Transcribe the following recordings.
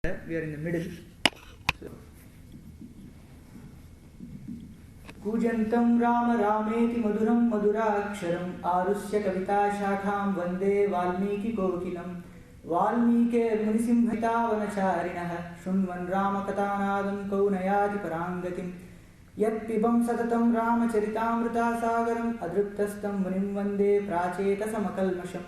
We are in the middle. So, Kujantam Rama Rameti Maduram Maduraksharam Arusya Kavita Shakham Vande Valmiki Kokilam Valmike Munisimhitavanacharinaha Shunvan Rama Katanadam Kaunayati Parangatim Yat Pibam Satatam Rama Charitamrita Sagaram Adruptastam Munim Vande Pracheta Samakalmasham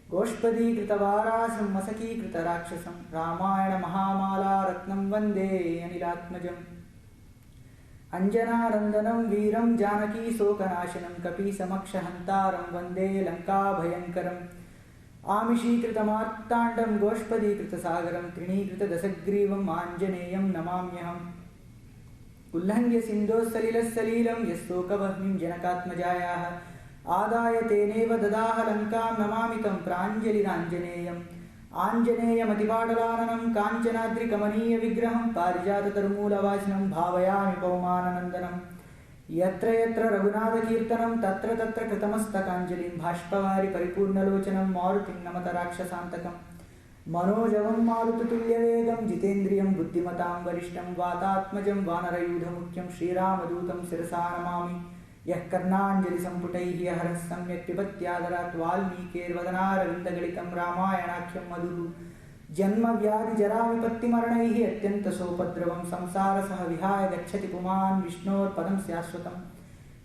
Goshpadi Kritavarasam Masaki Kritarakshasam Ramayana Mahamala Ratnam Vande Anilatmajam Anjana Randanam Veeram Janaki Sokanashanam Kapi Samakshahantaram Vande Lanka Bhayankaram Amishi Kritamartandam Goshpadi Kritasagaram Trini Krita Dasagrivam Anjaneyam Namamyaham Ullangya Sindho Salilas Salilam Yasokavahmim Janakatmajayaha आदाय तेनेव ददाह लंकां नमामितं प्राञ्जलिराञ्जनेयम् आञ्जनेयमतिपाटलाननं काञ्चनाद्रिकमनीयविग्रहं पारिजाततरुमूलवासिनं भावयामि पौमाननन्दनं यत्र यत्र रघुनाथकीर्तनं तत्र तत्र कृतमस्तकाञ्जलिं भाष्पवारि परिपूर्णलोचनं मारुतिं नमत राक्षसान्तकं मनोजवं मारुततुल्यवेगं जितेन्द्रियं बुद्धिमतां वरिष्ठं वातात्मजं वानरयूथमुख्यं श्रीरामदूतं शिरसा नमामि यः कर्णाञ्जलि सम्पुटैः हरः सम्यक् पिबत्यादरात् वाल्मीकेर्वदनारविन्दगलितं रामायणाख्यं मधुः जन्मव्याधिजराविपत्तिमरणैः अत्यन्तसोपद्रवं संसारसह विहाय गच्छति पुमान् विष्णोर्पदं शाश्वतं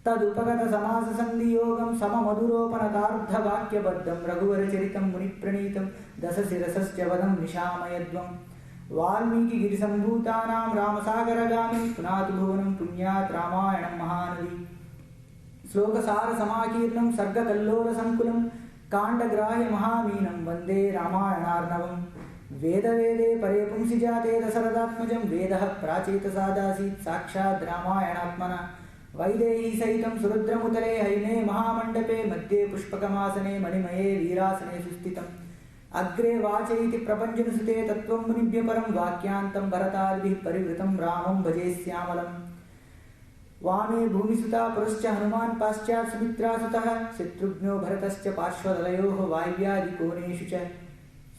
तदुपगतसमाससन्धियोगं सममधुरोपनतार्धवाक्यबद्धं रघुवरचरितं मुनिप्रणीतं दशशिरसश्च वदं निशामयध्वं वाल्मीकिगिरिसम्भूतानां रामसागरगामिं पुनातु भुवनं पुण्यात् रामायणं महानदी श्लोकसारसमाकीर्णं सर्गकल्लोलसङ्कुलं काण्डग्राह्य महामीनं वन्दे रामायणार्णवं वेदवेदे परे पुंसि जाते दशरथात्मजं वेदः प्राचेतसादासीत् साक्षात् रामायणात्मना वैदेही सहितं सुरुद्रमुतले हैने महामण्डपे मध्ये पुष्पकमासने मणिमये वीरासने सुस्थितम् अग्रे वाचैति प्रपञ्चनुसुते तत्त्वं मुनिभ्य परं वाक्यान्तं भरतादिभिः परिवृतं रामं भजे श्यामलम् वामे भूमिसुता पुरश्च हनुमान् पाश्चात् सुमित्रासुतः शत्रुघ्नो भरतश्च पार्श्वदलयोः वायव्यादिकोणेषु च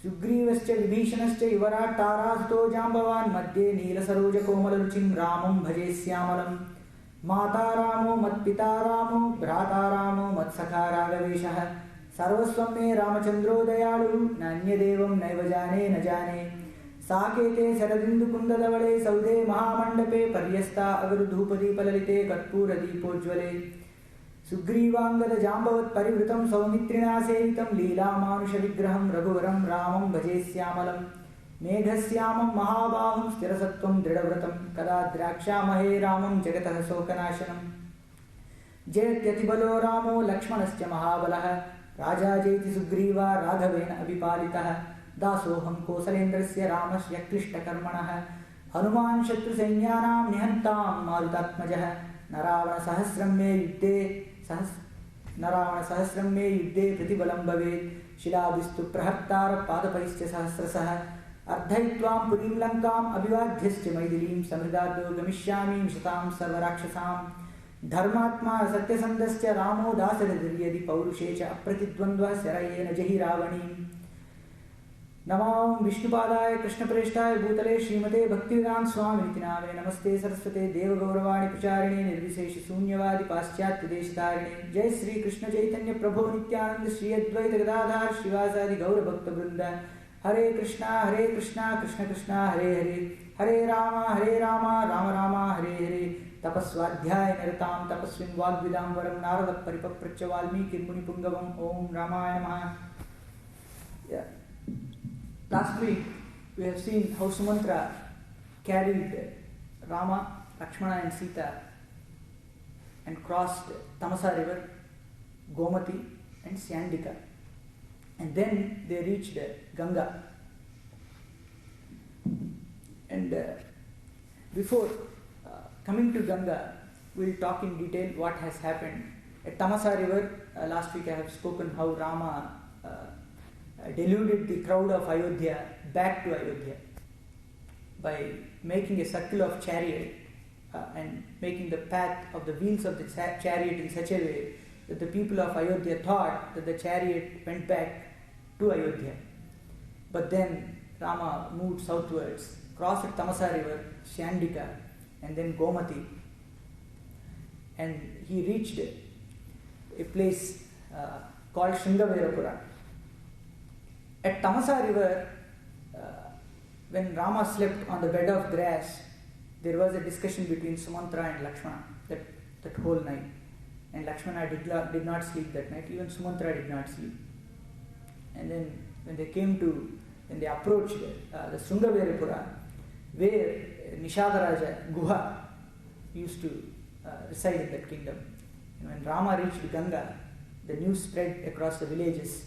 सुग्रीवश्च विभीषणश्च युवराट् तारासुतो जाम्बवान् मध्ये नीलसरोजकोमलरुचिं रामं भजे श्यामलम् माता रामो मत्पिता रामो भ्राता रामो मत्सखा राघवेशः सर्वस्वं मे रामचन्द्रो दयालुः नान्यदेवं नैव जाने न जाने साकेते शरदिन्दुकुन्दधवले सौधे महामण्डपे पर्यस्ता अगरुधूपदीपललिते कर्पूरदीपोज्ज्वले सुग्रीवाङ्गदजाम्बवत्परिवृतं सौमित्रिणा सेवितं लीलामानुषविग्रहं रघुवरं रामं भजे श्यामलं मेघश्यामं महाबाहुं स्थिरसत्त्वं दृढव्रतं कदा द्राक्षामहे रामं जगतः शोकनाशनं जयत्यतिबलो रामो लक्ष्मणश्च महाबलः राजा जयति सुग्रीवा राघवेन अभिपालितः दासोऽहं कोसलेन्द्रस्य रामस्य क्लिष्टकर्मणः हनुमान् शत्रुसैन्यानां निहन्तां मारुतात्मजः नरावणसहस्रं मे युद्धे प्रतिबलं भवेत् शिलाभिस्तु प्रहर्तारपादपैश्च सहस्रशः अर्धयित्वां पुरीं लङ्काम् अभिवाद्यश्च मैथिलीं समृद्धाद्यो गमिष्यामि मिषतां सर्वराक्षसां धर्मात्मा सत्यसन्धश्च रामो दासरथिर्यदि पौरुषे च अप्रतिद्वन्द्वः शरयेन जहि रावणीम् नमां विष्णुपादाय कृष्णप्रेष्ठाय भूतले श्रीमते भक्तिवेदान्त स्वामिनिति नामे नमस्ते सरस्वते देवगौरवाणि प्रचारिणे निर्विशेष शून्यवादि पाश्चात्य देशतारिणे जय श्री कृष्ण चैतन्य प्रभो नित्यानंद श्री अद्वैत गदाधर श्रीवासादि गौर भक्त वृंद हरे कृष्णा कृष्ण कृष्णा हरे हरे हरे राम राम राम हरे हरे तपस्वाध्याय निरतां तपस्विन् वाग्विदाम्बरं नारद परिपप्रच्छ वाल्मीकि मुनिपुङ्गवम् ओम रामाय नमः. Last week we have seen how Sumantra carried Rama, Lakshmana and Sita and crossed Tamasa river, Gomati and Syandika, and then they reached Ganga. And before coming to Ganga, we will talk in detail what has happened. At Tamasa river, last week I have spoken how Rama deluded the crowd of Ayodhya back to Ayodhya by making a circle of chariot and making the path of the wheels of the chariot in such a way that the people of Ayodhya thought that the chariot went back to Ayodhya. But then Rama moved southwards, crossed Tamasa river, Shandika, and then Gomati, and he reached a place called Shringaverapura. At Tamasa river, when Rama slept on the bed of grass, there was a discussion between Sumantra and Lakshmana that whole night. And Lakshmana did not sleep that night, even Sumantra did not sleep. And then when they approached the Shringaverapura, where Nishadaraja Guha used to reside in that kingdom. And when Rama reached Ganga, the news spread across the villages.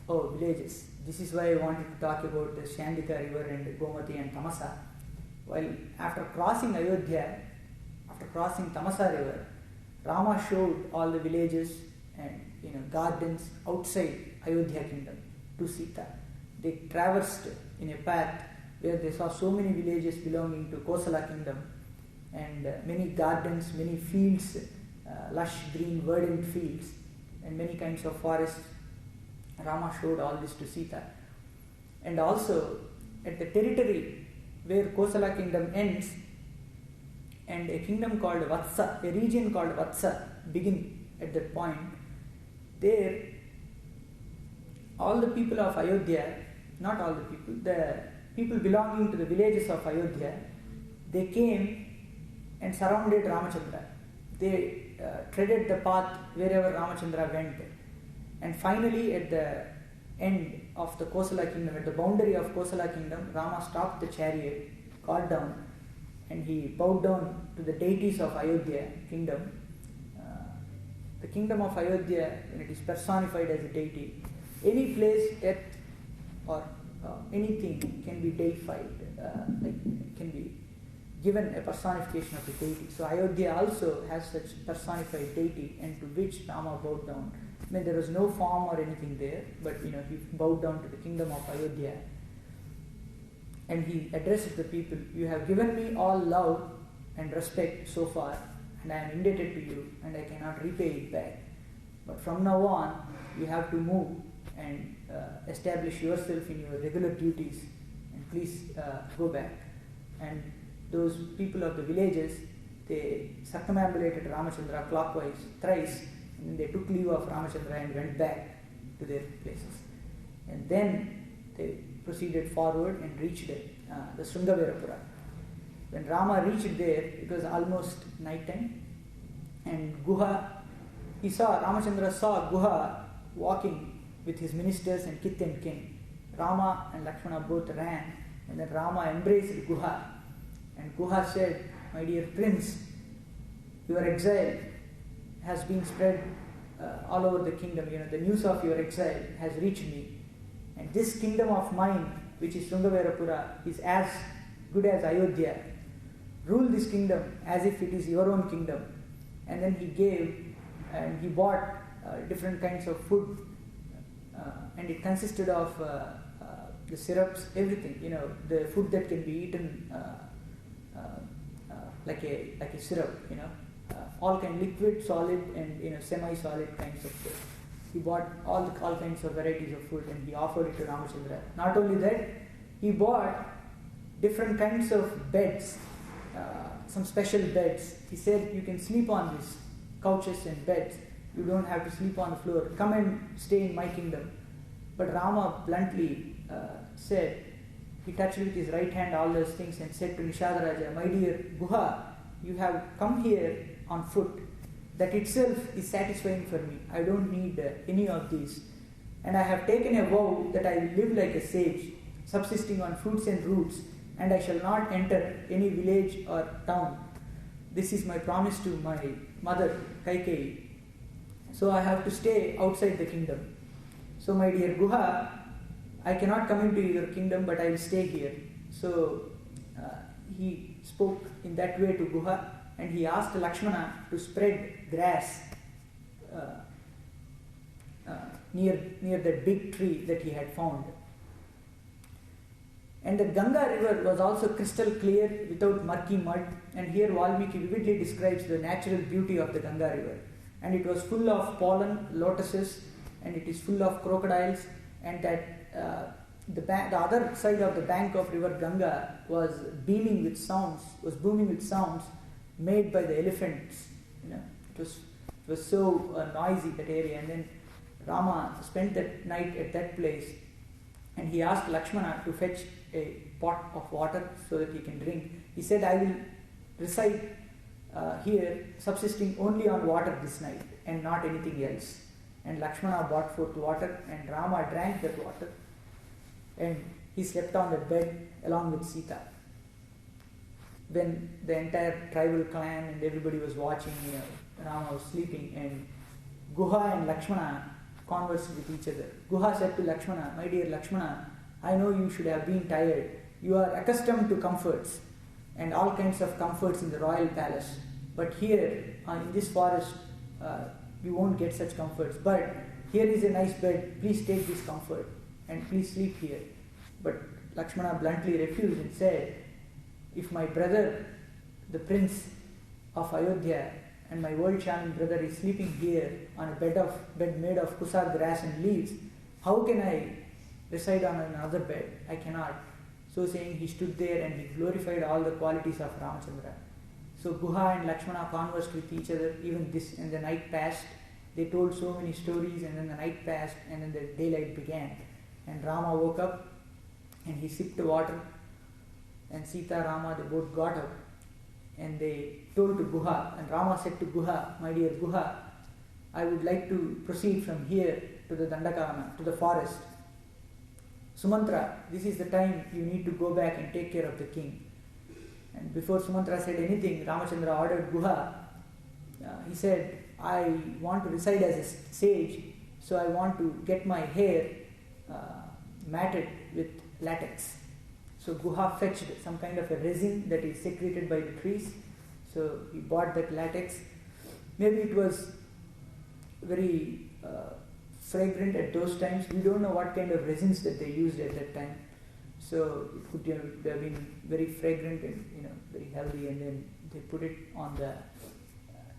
Oh, villages. This is why I wanted to talk about the Shandika river and Gomati and Tamasa. While after crossing Ayodhya, after crossing Tamasa river, Rama showed all the villages and gardens outside Ayodhya kingdom to Sita. They traversed in a path where they saw so many villages belonging to Kosala kingdom and many gardens, many fields, lush green verdant fields and many kinds of forests. Rama showed all this to Sita. And also at the territory where Kosala kingdom ends and a kingdom called Vatsa, a region called Vatsa begin at that point, there all the people of Ayodhya, not all the people belonging to the villages of Ayodhya, they came and surrounded Ramachandra. They treaded the path wherever Ramachandra went. And finally, at the end of the Kosala kingdom, at the boundary of Kosala kingdom, Rama stopped the chariot, got down, and he bowed down to the deities of Ayodhya kingdom. The kingdom of Ayodhya, when it is personified as a deity, any place, earth, or anything can be deified, can be given a personification of a deity. So Ayodhya also has such personified deity, and to which Rama bowed down. I mean, there was no form or anything there, but he bowed down to the kingdom of Ayodhya, and he addressed the people. You have given me all love and respect so far, and I am indebted to you, and I cannot repay it back. But from now on, you have to move and establish yourself in your regular duties, and please go back. And those people of the villages, they circumambulated Ramachandra clockwise thrice, and they took leave of Ramachandra and went back to their places. And then they proceeded forward and reached the Shringaverapura. When Rama reached there, it was almost night time, and Ramachandra saw Guha walking with his ministers and kith and kin. Rama and Lakshmana both ran, and then Rama embraced Guha. And Guha said, "My dear prince, your exile has been spread all over the kingdom. The news of your exile has reached me. And this kingdom of mine, which is Shringaverapura, is as good as Ayodhya. Rule this kingdom as if it is your own kingdom." And then he gave and he bought different kinds of food, and it consisted of the syrups, everything, the food that can be eaten like a syrup, all kind, liquid, solid, and semi-solid kinds of food. He bought all kinds of varieties of food, and he offered it to Ramachandra. Not only that, he bought different kinds of beds, some special beds. He said, "You can sleep on these couches and beds. You don't have to sleep on the floor. Come and stay in my kingdom." But Rama bluntly said, he touched with his right hand all those things and said to Nishadaraja, "My dear Guha, you have come here on foot. That itself is satisfying for me. I don't need any of these. And I have taken a vow that I will live like a sage, subsisting on fruits and roots, and I shall not enter any village or town. This is my promise to my mother, Kaikeyi. So I have to stay outside the kingdom. So my dear Guha, I cannot come into your kingdom, but I will stay here." So he spoke in that way to Guha, and he asked Lakshmana to spread grass near that big tree that he had found. And the Ganga river was also crystal clear without murky mud, and here Valmiki vividly describes the natural beauty of the Ganga river. And it was full of pollen, lotuses, and it is full of crocodiles, and that the other side of the bank of river Ganga was booming with sounds made by the elephants. It was so noisy, that area. And then Rama spent that night at that place, and he asked Lakshmana to fetch a pot of water so that he can drink. He said, I will reside here, subsisting only on water this night and not anything else. And Lakshmana brought forth water, and Rama drank that water, and he slept on the bed along with Sita. When the entire tribal clan and everybody was watching, Rama was sleeping, and Guha and Lakshmana conversed with each other. Guha said to Lakshmana, my dear Lakshmana, I know you should have been tired. You are accustomed to comforts and all kinds of comforts in the royal palace. But here, in this forest, you won't get such comforts. But here is a nice bed. Please take this comfort and please sleep here. But Lakshmana bluntly refused and said, if my brother, the prince of Ayodhya, and my world-charming brother is sleeping here on a bed made of kusar grass and leaves, how can I reside on another bed? I cannot. So saying, he stood there and he glorified all the qualities of Ramachandra. So Guha and Lakshmana conversed with each other, even this, and the night passed. They told so many stories, and then the night passed, and then the daylight began. And Rama woke up, and he sipped the water, and Sita, Rama, they both got up, and they told to Guha, and Rama said to Guha, my dear Guha, I would like to proceed from here to the Dandakavana, to the forest. Sumantra, this is the time you need to go back and take care of the king. And before Sumantra said anything, Ramachandra ordered Guha. He said, I want to reside as a sage, so I want to get my hair matted with latex. So Guha fetched some kind of a resin that is secreted by the trees. So he bought that latex. Maybe it was very fragrant at those times. We don't know what kind of resins that they used at that time. So it could have been very fragrant and very healthy. And then they put it on the.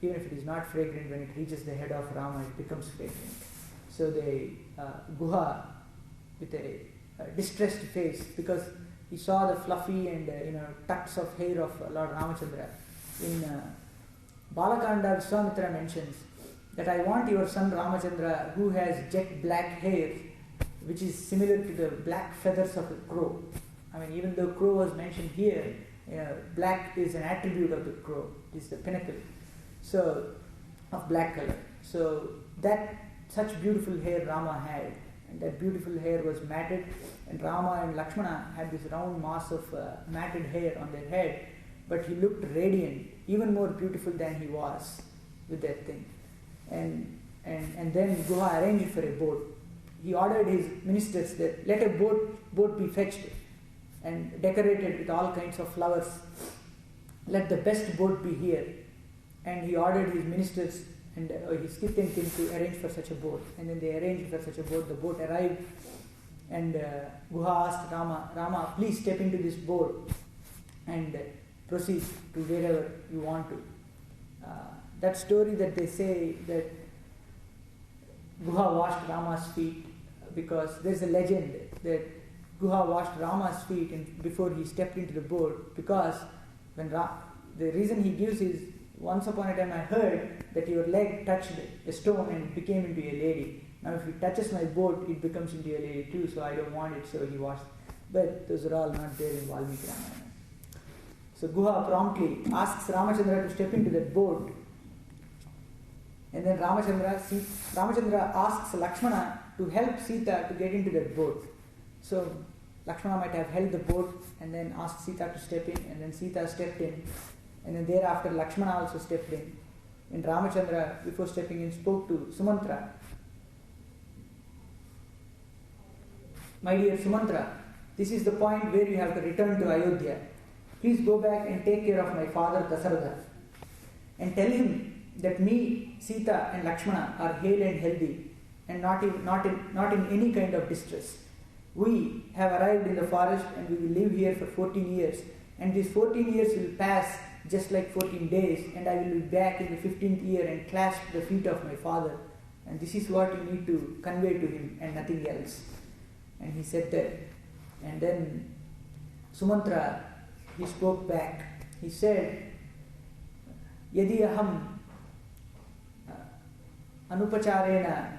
Even if it is not fragrant, when it reaches the head of Rama, it becomes fragrant. So they Guha, with a distressed face, because he saw the fluffy and tucks of hair of Lord Ramachandra. In Balakanda, Vishwamitra mentions that I want your son Ramachandra, who has jet black hair, which is similar to the black feathers of a crow. I mean, even though crow was mentioned here, black is an attribute of the crow. It is the pinnacle, so of black color. So that such beautiful hair Rama had, and that beautiful hair was matted, and Rama and Lakshmana had this round mass of matted hair on their head, but he looked radiant, even more beautiful than he was with that thing. And then Guha arranged for a boat. He ordered his ministers that let a boat be fetched and decorated with all kinds of flowers. Let the best boat be here. And he ordered his ministers and his kith and kin to arrange for such a boat. And then they arranged for such a boat. The boat arrived, and Guha asked Rama, please step into this boat and proceed to wherever you want to. That story that they say that Guha washed Rama's feet, because there's a legend that Guha washed Rama's feet before he stepped into the boat, because the reason he gives is, once upon a time I heard that your leg touched a stone and it became into a lady. Now if it touches my boat, it becomes into a lady too, so I don't want it, so he washed. But those are all not there in Valmiki Ramayana. So Guha promptly asks Ramachandra to step into that boat. And then Ramachandra asks Lakshmana to help Sita to get into that boat. So Lakshmana might have held the boat and then asked Sita to step in, and then Sita stepped in. And then thereafter Lakshmana also stepped in. And Ramachandra, before stepping in, spoke to Sumantra. My dear Sumantra, this is the point where you have to return to Ayodhya. Please go back and take care of my father Dasaratha. And tell him that me, Sita and Lakshmana are hale and healthy and not in any kind of distress. We have arrived in the forest and we will live here for 14 years. And these 14 years will pass just like 14 days, and I will be back in the 15th year and clasp the feet of my father. And this is what you need to convey to him and nothing else. And he said that. And then Sumantra, he spoke back. He said, Yadi aham anupacharena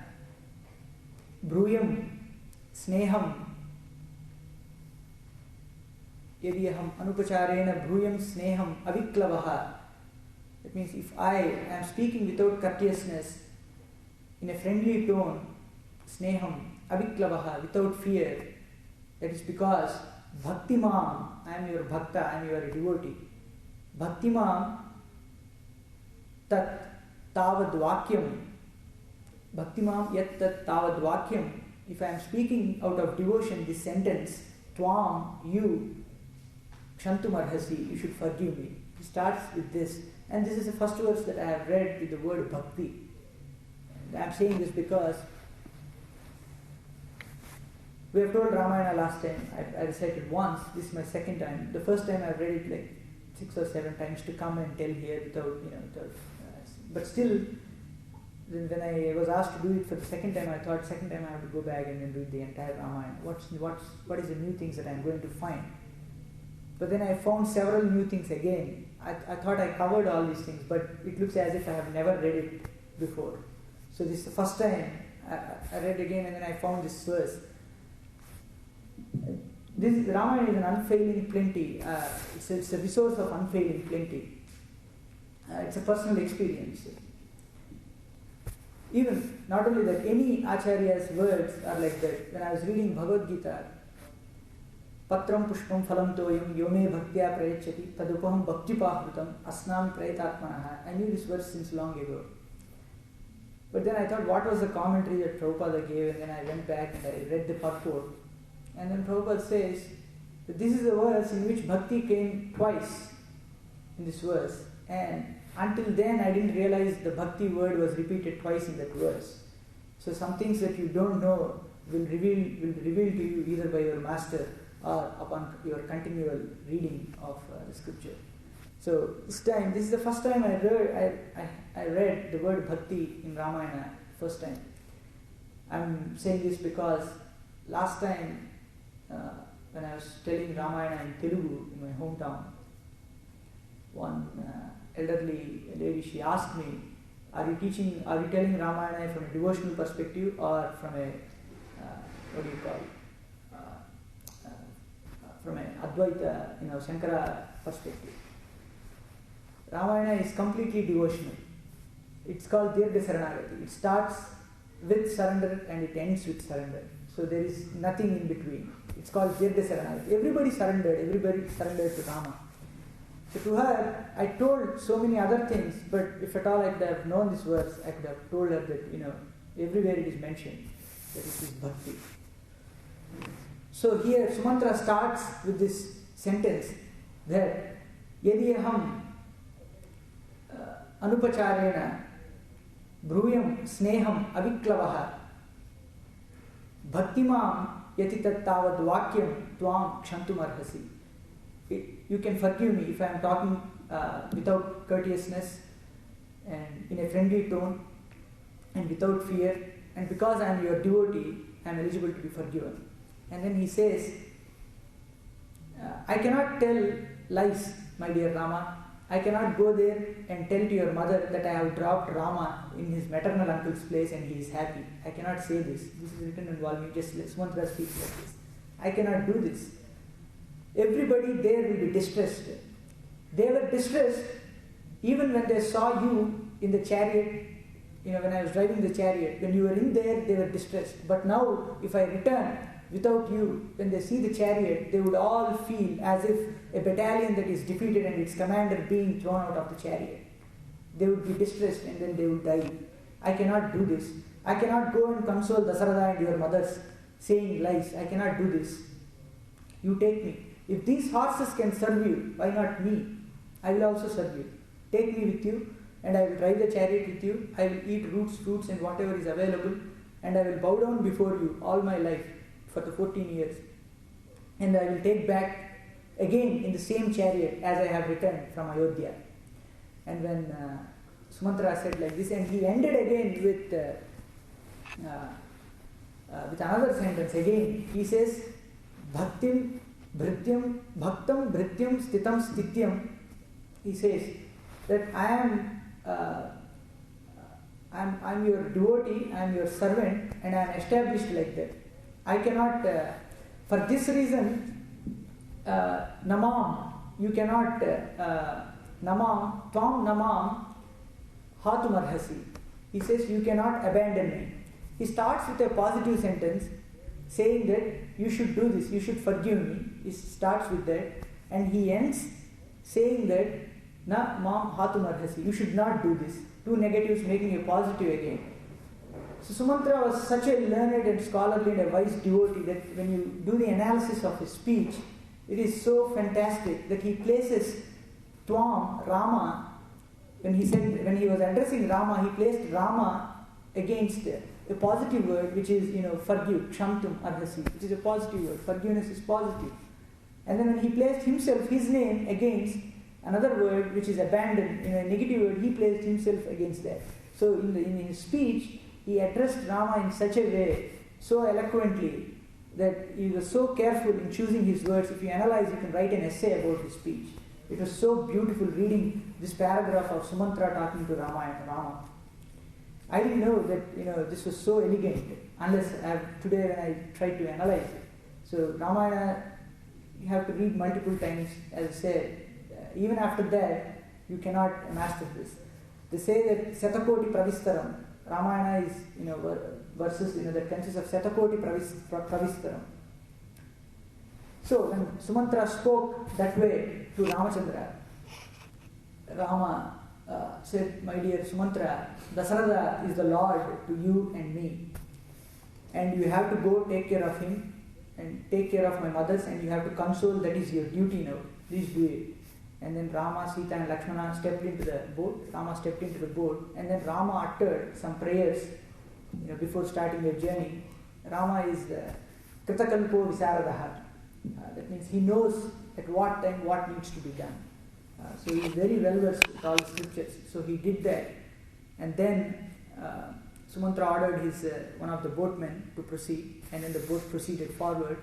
bruyam sneham Yadi aham anupacharena bruyam sneham aviklavaha. That means if I am speaking without courteousness, in a friendly tone, sneham aviklavaha, without fear, that is because bhaktimam, I am your bhakta, I am your devotee. Bhaktimam tat tavad vakyam. Bhaktimam yat tat tavad vakyam. If I am speaking out of devotion, this sentence, tvam, you, kshantum arhasi, you should forgive me. He starts with this. And this is the first verse that I have read with the word bhakti. And I am saying this because we have told Ramayana last time. I recited once. This is my second time. The first time I read it like 6 or 7 times to come and tell here without. But still, when I was asked to do it for the second time, I thought second time I have to go back and then read the entire Ramayana. What is the new things that I am going to find? But then I found several new things again. I thought I covered all these things, but it looks as if I have never read it before. So this is the first time I read again, and then I found this verse. This Ramayana is an unfailing plenty. It's a resource of unfailing plenty. It's a personal experience. Even, not only that, any Acharya's words are like that. When I was reading Bhagavad Gita, Patram pushpam phalam toyam yome bhaktya prayachati tadupaham bhaktipahrutam asnami prayatatmanaha. I knew this verse since long ago. But then I thought, what was the commentary that Prabhupada gave? And then I went back and I read the purport. And then Prabhupada says that this is a verse in which bhakti came twice in this verse. And until then I didn't realize the bhakti word was repeated twice in that verse. So some things that you don't know will reveal to you either by your master or upon your continual reading of the scripture. So this is the first time I read the word bhakti in Ramayana, first time. I'm saying this because last time when I was telling Ramayana in Telugu in my hometown, one elderly lady, she asked me, are you telling Ramayana from a devotional perspective or from a, from an Advaita, Shankara perspective? Ramayana is completely devotional. It's called Dirgha Saranagati. It starts with surrender and it ends with surrender. So there is nothing in between. It's called Dirgha Saranagati. Everybody surrendered to Rama. So to her, I told so many other things, but if at all I could have known this verse, I could have told her that, everywhere it is mentioned that it is bhakti. So here Sumantra starts with this sentence that Yadi aham anupacharena bruyam sneham aviklavaha bhaktimam yati tat tavad vakyam tvam kshantum arhasi. You can forgive me if I am talking without courteousness and in a friendly tone and without fear, and because I am your devotee, I am eligible to be forgiven. And then he says, I cannot tell lies, my dear Rama. I cannot go there and tell to your mother that I have dropped Rama in his maternal uncle's place and he is happy. I cannot say this. This is written in Valmiki, just Sumantra speaks like this. I cannot do this. Everybody there will be distressed. They were distressed even when they saw you in the chariot, when I was driving the chariot. When you were in there, they were distressed. But now, if I return without you, when they see the chariot, they would all feel as if a battalion that is defeated and its commander being thrown out of the chariot. They would be distressed and then they would die. I cannot do this. I cannot go and console Dasaratha and your mothers saying lies. I cannot do this. You take me. If these horses can serve you, why not me? I will also serve you. Take me with you and I will drive the chariot with you. I will eat roots, fruits and whatever is available, and I will bow down before you all my life for the 14 years. And I will take back again in the same chariot as I have returned from Ayodhya. And when Sumantra said like this, and he ended again with another sentence again. He says, bhaktim bhrityam bhaktam bhrityam stitam stityam. He says that I'm your devotee, I am your servant, and I am established like that. I cannot, for this reason, namam, you cannot, namam, tvam namam, hatumarhasi. He says, you cannot abandon me. He starts with a positive sentence, saying that you should do this, you should forgive me. He starts with that, and he ends saying that, na mam hatumarhasi, you should not do this. Two negatives making a positive again. So Sumantra was such a learned and scholarly and a wise devotee that when you do the analysis of his speech, it is so fantastic that he places Tvam, Rama, when he was addressing Rama, he placed Rama against a positive word which is, forgive, kshamtum arhasi, which is a positive word. Forgiveness is positive. And then when he placed himself, his name, against another word which is abandoned, a negative word, he placed himself against that. So in his speech, he addressed Rama in such a way, so eloquently, that he was so careful in choosing his words. If you analyze, you can write an essay about his speech. It was so beautiful reading this paragraph of Sumantra talking to Rama. I didn't know that this was so elegant unless today when I tried to analyze it. So Ramayana, you have to read multiple times, as I said. Even after that, you cannot master this. They say that Satakoti Pravistaram, Ramayana is verses that consists of Satakoti Pravistaram. So when Sumantra spoke that way to Ramachandra, Rama said, my dear Sumantra, Dasaratha is the Lord to you and me. And you have to go take care of him and take care of my mothers, and you have to console, that is your duty now. Please do it. And then Rama, Sita and Lakshmana stepped into the boat. Rama stepped into the boat, and then Rama uttered some prayers before starting their journey. Rama is Kritakalpo Visaradaha. That means he knows at what time what needs to be done. So he is very well versed with all the scriptures. So he did that. And then Sumantra ordered his one of the boatmen to proceed, and then the boat proceeded forward.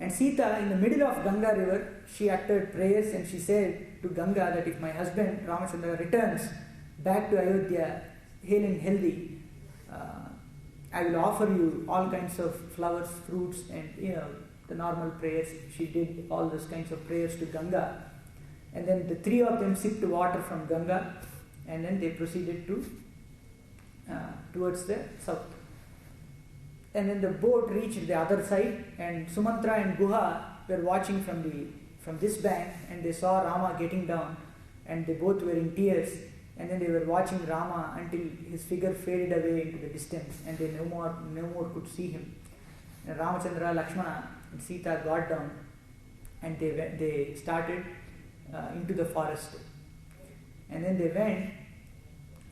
And Sita, in the middle of Ganga river, she uttered prayers, and she said to Ganga that if my husband Ramachandra returns back to Ayodhya hale and healthy, I will offer you all kinds of flowers, fruits, and the normal prayers. She did all those kinds of prayers to Ganga. And then the three of them sipped water from Ganga, and then they proceeded towards the south. And then the boat reached the other side, and Sumantra and Guha were watching from this bank, and they saw Rama getting down, and they both were in tears. And then they were watching Rama until his figure faded away into the distance, and they no more could see him. And Ramachandra, Lakshmana, and Sita got down, and they started into the forest. And then they went.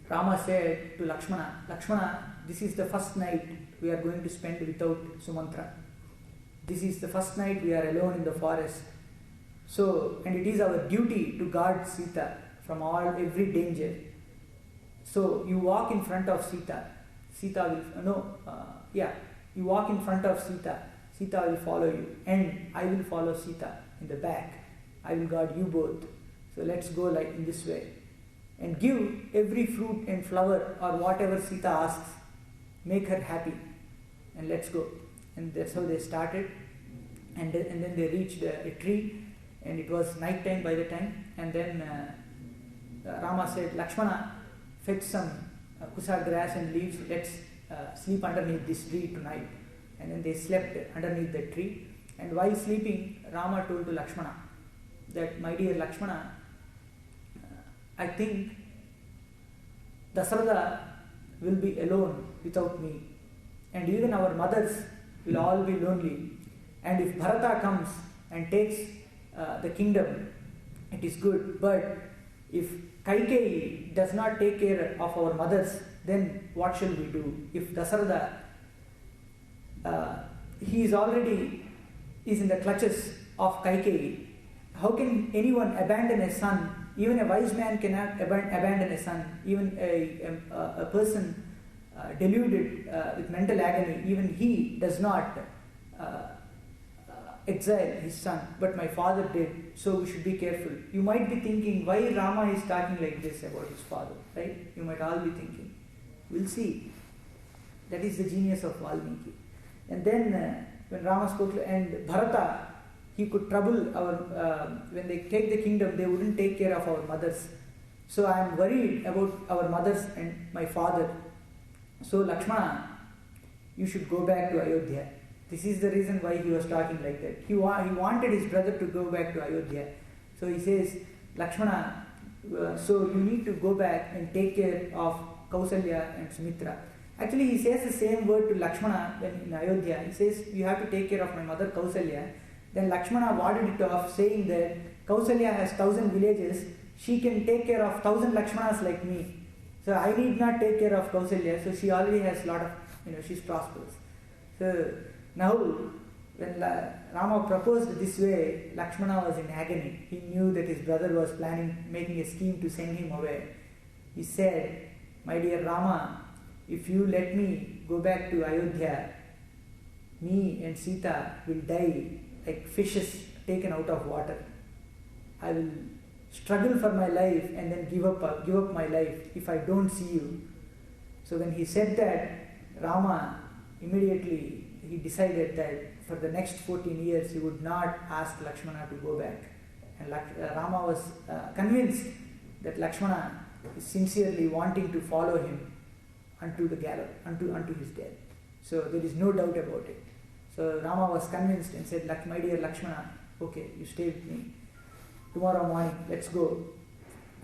Rama said to Lakshmana, Lakshmana, this is the first night we are going to spend without Sumantra. This is the first night we are alone in the forest. So, and it is our duty to guard Sita from every danger. So you walk in front of Sita. You walk in front of Sita. Sita will follow you, and I will follow Sita in the back. I will guard you both. So let's go like in this way. And give every fruit and flower or whatever Sita asks. Make her happy. And let's go. And that's how they started. And then they reached a tree, and it was night time by the time. And then Rama said, Lakshmana, fetch some kusa grass and leaves. Let's sleep underneath this tree tonight. And then they slept underneath the tree. And while sleeping, Rama told to Lakshmana that, my dear Lakshmana, I think Dasaratha will be alone without me, and even our mothers will all be lonely. And if Bharata comes and takes the kingdom, it is good. But if Kaikeyi does not take care of our mothers, then what shall we do? If Dasaratha, he is in the clutches of Kaikeyi, how can anyone abandon a son? Even a wise man cannot abandon a son. Even a person deluded with mental agony, even he does not exile his son, but my father did, so we should be careful. You might be thinking, why Rama is talking like this about his father, right? You might all be thinking. We'll see. That is the genius of Valmiki. And then when Rama spoke, and Bharata, he could trouble our, when they take the kingdom, they wouldn't take care of our mothers. So I am worried about our mothers and my father. So Lakshmana, you should go back to Ayodhya. This is the reason why he was talking like that. He wanted his brother to go back to Ayodhya. So he says, Lakshmana, so you need to go back and take care of Kausalya and Sumitra. Actually, he says the same word to Lakshmana when in Ayodhya. He says, you have to take care of my mother Kausalya. Then Lakshmana warded it off, saying that Kausalya has 1,000 villages. She can take care of 1,000 Lakshmanas like me. So I need not take care of Kausalya. So she already has a lot of, she's prosperous. So now, when Rama proposed this way, Lakshmana was in agony. He knew that his brother was making a scheme to send him away. He said, my dear Rama, if you let me go back to Ayodhya, me and Sita will die like fishes taken out of water. I will struggle for my life and then give up my life if I don't see you. So when he said that, Rama immediately he decided that for the next 14 years he would not ask Lakshmana to go back. And Rama was convinced that Lakshmana is sincerely wanting to follow him unto the gallows, unto his death. So there is no doubt about it. So Rama was convinced and said, my dear Lakshmana, okay, you stay with me. Tomorrow morning, let's go.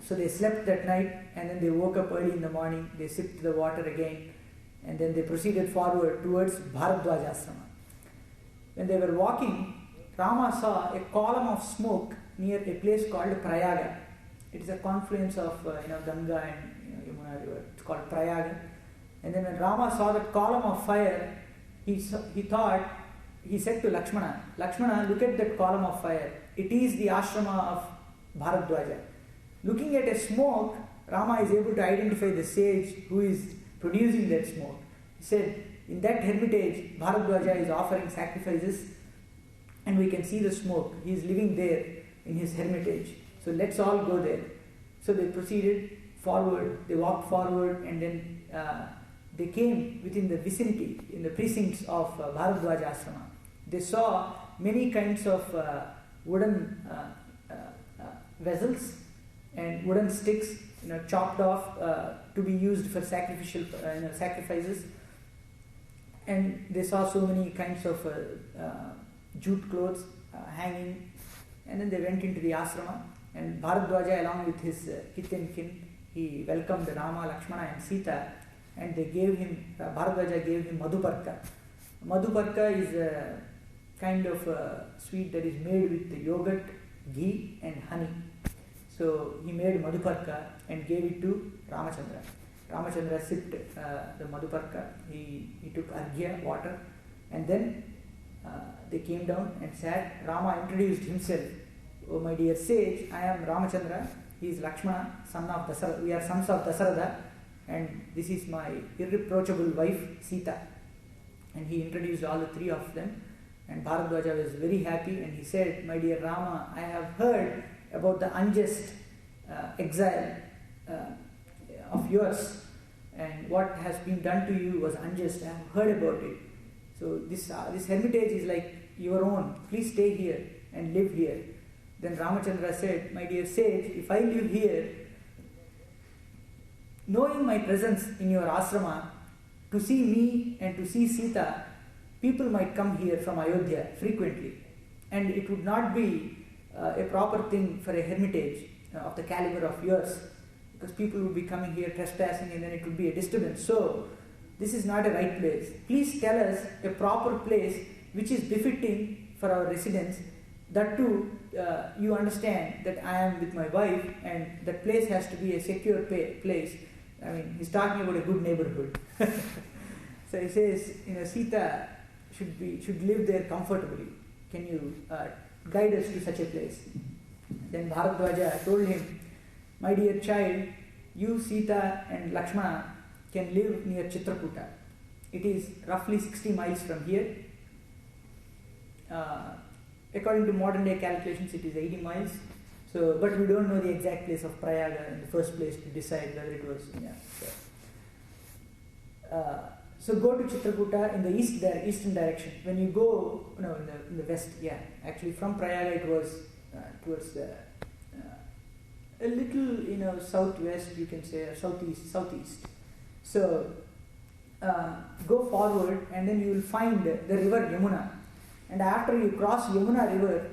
So they slept that night, and then they woke up early in the morning, they sipped the water again, and then they proceeded forward towards Bharadwaja Ashrama. When they were walking, Rama saw a column of smoke near a place called Prayaga. It is a confluence of Ganga and Yamuna river. It's called Prayaga. And then when Rama saw that column of fire, he said to Lakshmana, Lakshmana, look at that column of fire. It is the ashrama of Bharadwaja. Looking at a smoke, Rama is able to identify the sage who is producing that smoke. He said, in that hermitage, Bharadwaja is offering sacrifices, and we can see the smoke. He is living there in his hermitage. So let's all go there. So they proceeded forward, they walked forward, and then they came within the vicinity, in the precincts of Bharadwaja Ashrama. They saw many kinds of wooden vessels and wooden sticks, chopped off to be used for sacrificial sacrifices. And they saw so many kinds of jute clothes hanging. And then they went into the ashrama, and Bharadwaja, along with his kith and kin, he welcomed Rama, Lakshmana and Sita, and they gave him, Bharadwaja gave him Madhuparka. Madhuparka is a kind of sweet that is made with yogurt, ghee and honey. So he made Madhuparka and gave it to Ramachandra. Ramachandra sipped the Madhuparka, he took arghya, water, and then they came down and sat. Rama introduced himself. Oh my dear sage, I am Ramachandra, he is Lakshmana, son of Dasarada. We are sons of Dasarada, and this is my irreproachable wife Sita. And he introduced all the three of them, and Bharadwaja was very happy, and he said, my dear Rama, I have heard about the unjust exile of yours, and what has been done to you was unjust. I have heard about it. So this hermitage is like your own. Please stay here and live here. Then Ramachandra said, my dear sage, if I live here, knowing my presence in your ashrama, to see me and to see Sita, people might come here from Ayodhya frequently. And it would not be a proper thing for a hermitage of the caliber of yours, because people would be coming here trespassing, and then it would be a disturbance. So this is not a right place. Please tell us a proper place which is befitting for our residence. That too, you understand that I am with my wife, and that place has to be a secure place. I mean, he's talking about a good neighborhood. So he says, Sita should live there comfortably. Can you guide us to such a place? Then Bharadwaja told him, my dear child, you, Sita and Lakshmana can live near Chitrakuta. It is roughly 60 miles from here. According to modern day calculations, it is 80 miles. So, but we don't know the exact place of Prayaga in the first place to decide whether it was. So go to Chitrakuta in the eastern direction. When you go, in the west, actually from Prayaga it was towards the a little, southwest, you can say, or southeast. So go forward, and then you will find the river Yamuna. And after you cross Yamuna river,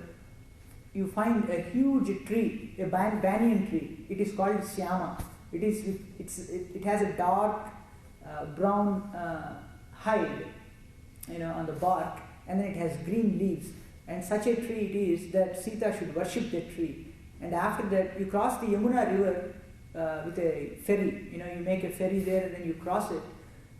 you find a huge tree, a banyan tree. It is called Syama. It has a dark brown hide, on the bark, and then it has green leaves. And such a tree it is that Sita should worship that tree. And after that, you cross the Yamuna river with a ferry. You make a ferry there, and then you cross it,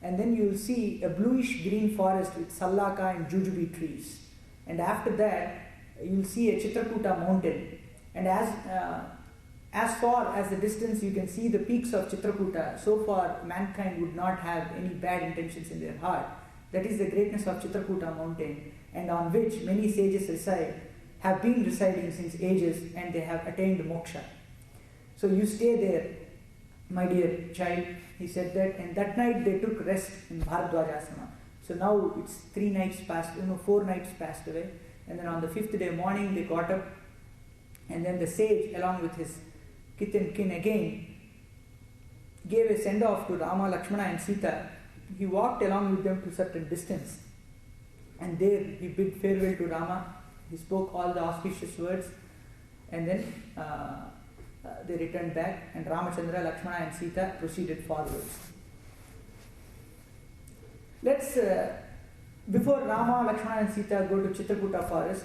and then you will see a bluish green forest with sallaka and jujube trees. And after that, you will see a Chitrakuta mountain. And as far as the distance you can see the peaks of Chitrakuta, so far mankind would not have any bad intentions in their heart. That is the greatness of Chitrakuta mountain, and on which many sages have been residing since ages, and they have attained moksha. So you stay there, my dear child, he said that, and that night they took rest in Bharadwajasana. So now it's 4 nights passed away, and then on the 5th day morning they got up, and then the sage, along with his kith and kin again, gave a send-off to Rama, Lakshmana and Sita. He walked along with them to a certain distance, and there he bid farewell to Rama. He spoke all the auspicious words, and then they returned back, and Ramachandra, Lakshmana and Sita proceeded forwards. Let's, before Rama, Lakshmana and Sita go to Chitrakuta forest,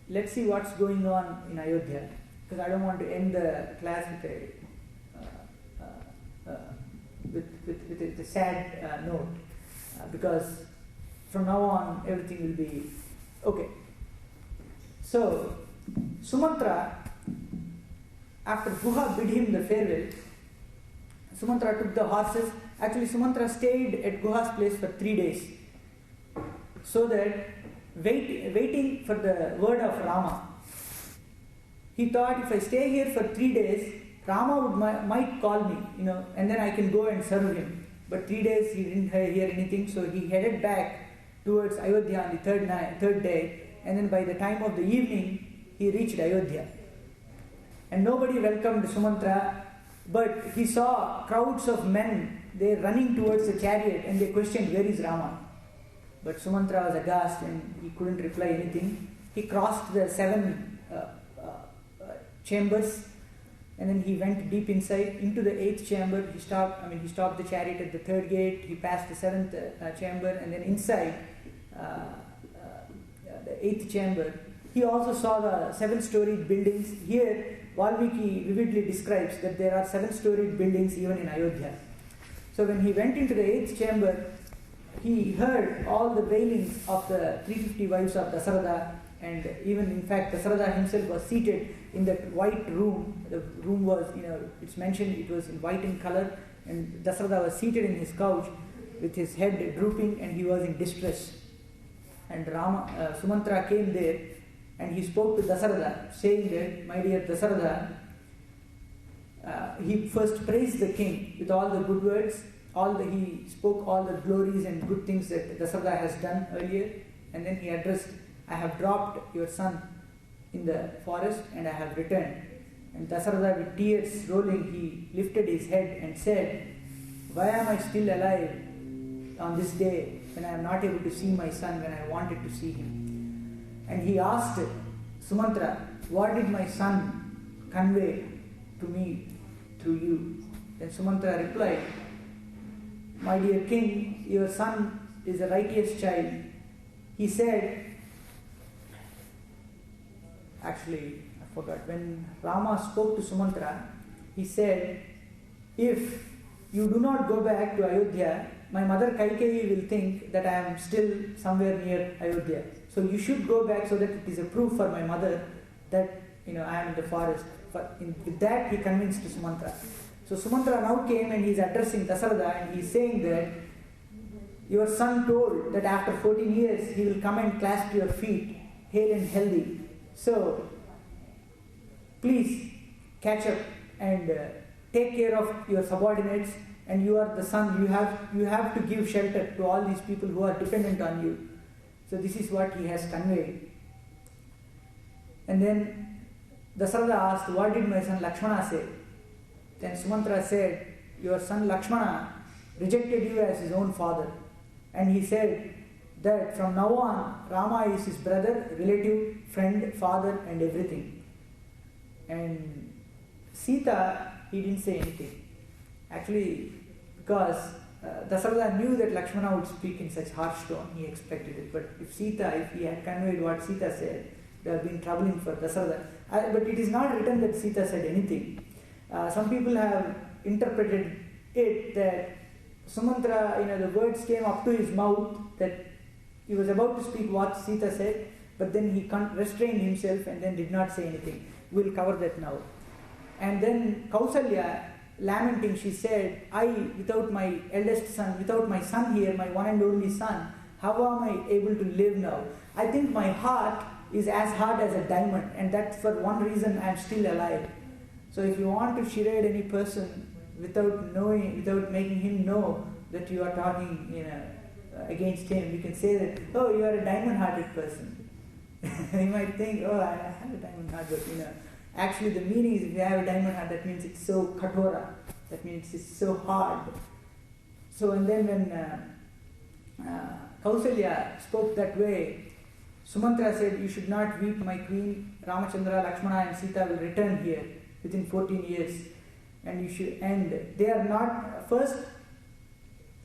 let's see what's going on in Ayodhya, because I don't want to end the class with a sad note, because from now on everything will be okay. So Sumantra, after Guha bid him the farewell, Sumantra took the horses. Actually, Sumantra stayed at Guha's place for 3 days, so that waiting for the word of Rama. He thought, if I stay here for 3 days, Rama might call me, and then I can go and serve him. But 3 days he didn't hear anything, so he headed back towards Ayodhya on the third day, and then by the time of the evening, he reached Ayodhya. And nobody welcomed Sumantra, but he saw crowds of men, they running towards the chariot, and they questioned, where is Rama? But Sumantra was aghast, and he couldn't reply anything. He crossed the 7 chambers, and then he went deep inside into the 8th chamber. He stopped the chariot at the 3rd gate. He passed the 7th chamber, and then inside the 8th chamber, he also saw the 7-storied buildings. Here, Valmiki vividly describes that there are 7-storied buildings even in Ayodhya. So when he went into the 8th chamber, he heard all the wailings of the 350 wives of Dasaratha, and even in fact Dasaratha himself was seated in that white room. The room was, it's mentioned it was in white in color, and Dasaratha was seated in his couch with his head drooping, and he was in distress. And Sumantra came there, and he spoke to Dasaratha, saying that, my dear Dasaratha, he first praised the king with all the good words. He spoke all the glories and good things that Dasaratha has done earlier, and then he addressed, I have dropped your son in the forest, and I have returned. And Dasaratha, with tears rolling, he lifted his head and said, why am I still alive on this day when I am not able to see my son when I wanted to see him? And he asked Sumantra, what did my son convey to me through you? Then Sumantra replied, my dear king, your son is a righteous child. He said, actually, I forgot, when Rama spoke to Sumantra, he said, if you do not go back to Ayodhya, my mother Kaikeyi will think that I am still somewhere near Ayodhya. So you should go back so that it is a proof for my mother that I am in the forest. With that, he convinced Sumantra. So Sumantra now came, and he is addressing Dasaratha, and he is saying that your son told that after 14 years he will come and clasp your feet, hale and healthy, So, please catch up and take care of your subordinates, and you are the son. You have to give shelter to all these people who are dependent on you. So this is what he has conveyed. And then Dasarada asked, what did my son Lakshmana say? Then Sumantra said, your son Lakshmana rejected you as his own father. And he said that from now on, Rama is his brother, relative, friend, father, and everything. And Sita, he didn't say anything. Actually, because Dasarada knew that Lakshmana would speak in such harsh tone, he expected it. But if he had conveyed what Sita said, it would have been troubling for Dasarada. But it is not written that Sita said anything. Some people have interpreted it that Sumantra, the words came up to his mouth, that he was about to speak what Sita said, but then he restrained himself and then did not say anything. We'll cover that now. And then Kausalya, lamenting, she said, I, without my eldest son, without my son here, my one and only son, how am I able to live now? I think my heart is as hard as a diamond, and that for one reason I am still alive. So if you want to charade any person without making him know that you are talking against him, you can say that, oh, you are a diamond-hearted person. He might think, oh, I have a diamond heart, but actually the meaning is, if you have a diamond heart, that means it's so kathora, that means it's so hard. So, and then when Kausalya spoke that way, Sumantra said, you should not weep, my queen. Ramachandra, Lakshmana and Sita will return here within 14 years. And they are not, first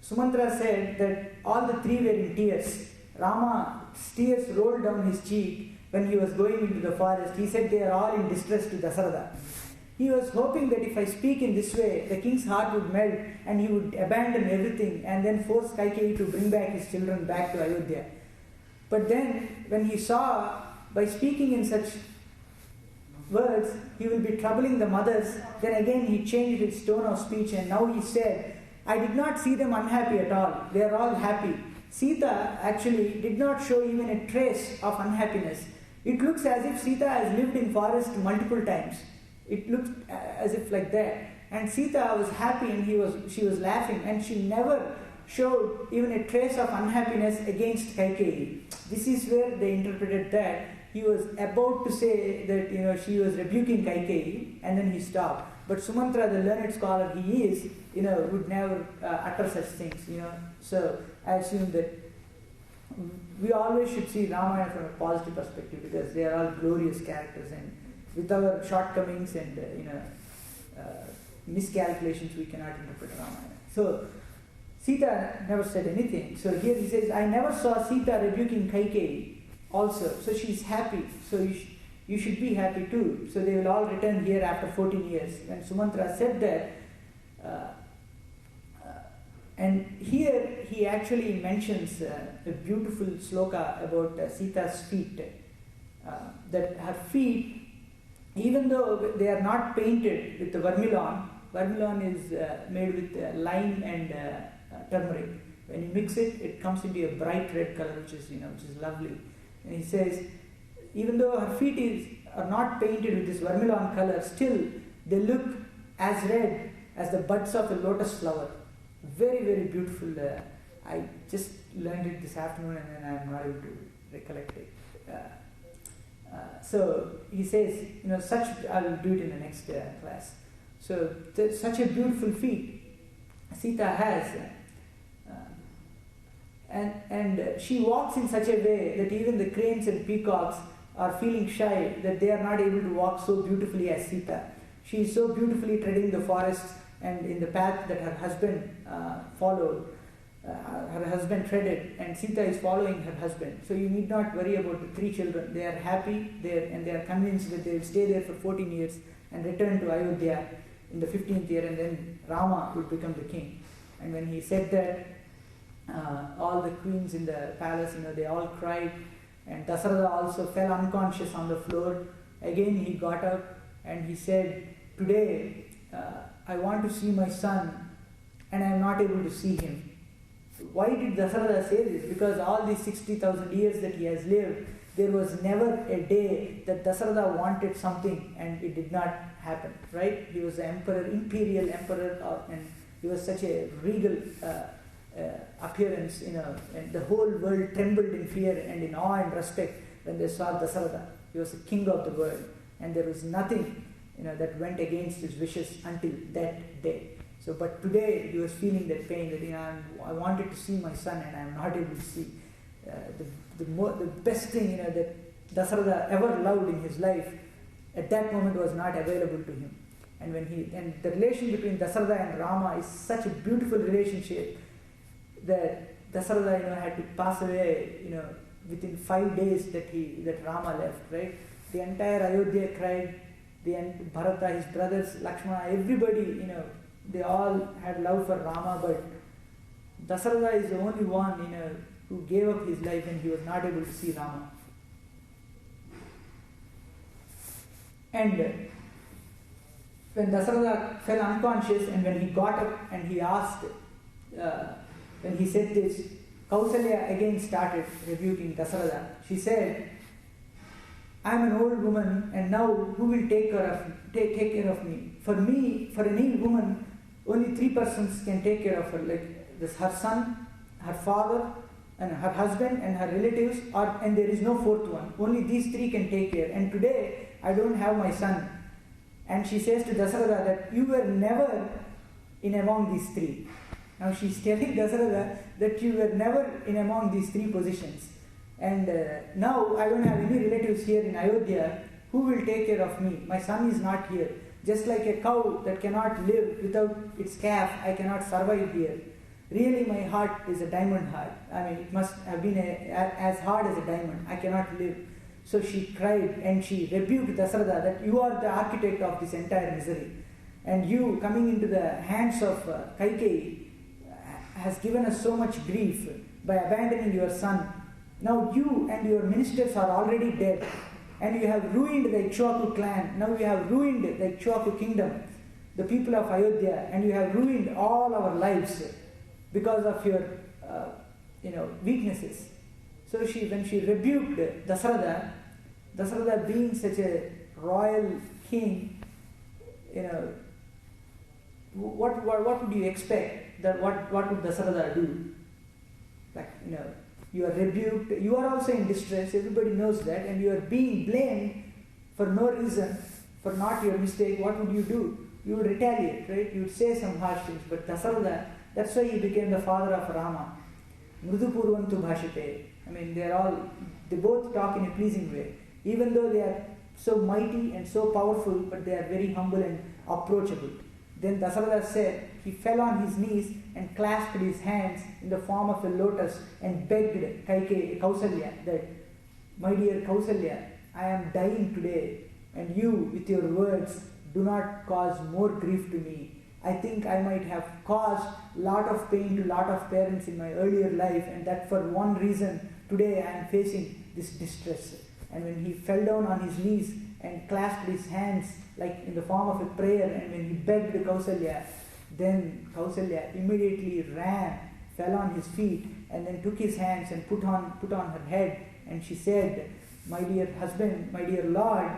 Sumantra said that all the three were in tears. Rama's tears rolled down his cheek when he was going into the forest. He said they are all in distress to Dasarada. He was hoping that if I speak in this way, the king's heart would melt and he would abandon everything and then force Kaikeyi to bring back his children back to Ayodhya. But then when he saw, by speaking in such words, he will be troubling the mothers, then again he changed his tone of speech, and now he said, I did not see them unhappy at all. They are all happy. Sita actually did not show even a trace of unhappiness. It looks as if Sita has lived in forest multiple times. It looks as if like that. And Sita was happy and she was laughing, and she never showed even a trace of unhappiness against Kaikeyi. This is where they interpreted that he was about to say that she was rebuking Kaikeyi, and then he stopped. But Sumantra, the learned scholar he is, would never utter such things. So I assume that we always should see Ramayana from a positive perspective, because they are all glorious characters, and with our shortcomings and miscalculations, we cannot interpret Ramayana. So Sita never said anything. So here he says, I never saw Sita rebuking Kaikeyi also. So she is happy. So you should be happy too. So they will all return here after 14 years. When Sumantra said that, and here he actually mentions a beautiful sloka about Sita's feet. That her feet, even though they are not painted with the vermilion is made with lime and turmeric. When you mix it, it comes into a bright red color, which is lovely. And he says, even though her feet are not painted with this vermilion color, still they look as red as the buds of a lotus flower. Very, very beautiful. I just learned it this afternoon, and then I am not able to recollect it. So he says, such, I will do it in the next class. So such a beautiful feet Sita has. And she walks in such a way that even the cranes and peacocks are feeling shy that they are not able to walk so beautifully as Sita. She is so beautifully treading the forests and in the path that her husband followed. Her husband treaded, and Sita is following her husband. So you need not worry about the three children. They are happy and they are convinced that they will stay there for 14 years and return to Ayodhya in the 15th year, and then Rama will become the king. And when he said that, all the queens in the palace, they all cried, and Dasarada also fell unconscious on the floor. Again he got up and he said, today I want to see my son and I am not able to see him. Why did Dasarada say this? Because all these 60,000 years that he has lived, there was never a day that Dasaratha wanted something and it did not happen, right? He was the emperor, imperial emperor, and he was such a regal appearance, and the whole world trembled in fear and in awe and respect when they saw Dasaratha. He was the king of the world, and there was nothing, that went against his wishes until that day. So, but today he was feeling that pain that I wanted to see my son and I am not able to see. The best thing that Dasaratha ever loved in his life at that moment was not available to him. And the relation between Dasaratha and Rama is such a beautiful relationship that Dasaratha had to pass away within 5 days that Rama left, right? The entire Ayodhya cried, Bharata, his brothers, Lakshmana, everybody, they all had love for Rama, but Dasaratha is the only one, who gave up his life and he was not able to see Rama. And when Dasaratha fell unconscious and when he got up and he asked, when he said this, Kausalya again started rebuking Dasaratha. She said, I am an old woman and now who will take care of me? For an ill woman, only 3 persons can take care of her, like this, her son, her father, and her husband and her relatives, and there is no 4th one. Only these 3 can take care. And today, I don't have my son. And she says to Dasaratha that you were never in among these 3. Now she's telling Dasaratha that you were never in among these 3 positions. And now I don't have any relatives here in Ayodhya. Who will take care of me? My son is not here. Just like a cow that cannot live without its calf, I cannot survive here. Really, my heart is a diamond heart. I mean, it must have been as hard as a diamond. I cannot live. So she cried and she rebuked Dasaratha that you are the architect of this entire misery. And you coming into the hands of Kaikeyi has given us so much grief by abandoning your son. Now you and your ministers are already dead. And you have ruined the Ikshwaku clan. Now you have ruined the Ikshwaku kingdom, the people of Ayodhya. And you have ruined all our lives because of your weaknesses. So when she rebuked Dasaratha being such a royal king, what would you expect? That what would Dasaratha do? Like, you are rebuked, you are also in distress, everybody knows that, and you are being blamed for no reason, for not your mistake. What would you do? You would retaliate, right? You would say some harsh things, but Dasaratha, that's why he became the father of Rama. Mridupurvantu bhashate. I mean, they both talk in a pleasing way. Even though they are so mighty and so powerful, but they are very humble and approachable. Then Dasaratha said, he fell on his knees and clasped his hands in the form of a lotus and begged Kausalya that, my dear Kausalya, I am dying today, and you, with your words, do not cause more grief to me. I think I might have caused a lot of pain to a lot of parents in my earlier life, and that for one reason, today I am facing this distress. And when he fell down on his knees and clasped his hands like in the form of a prayer, and when he begged Kausalya, then Kausalya immediately ran, fell on his feet, and then took his hands and put on her head, and she said, my dear husband, my dear Lord,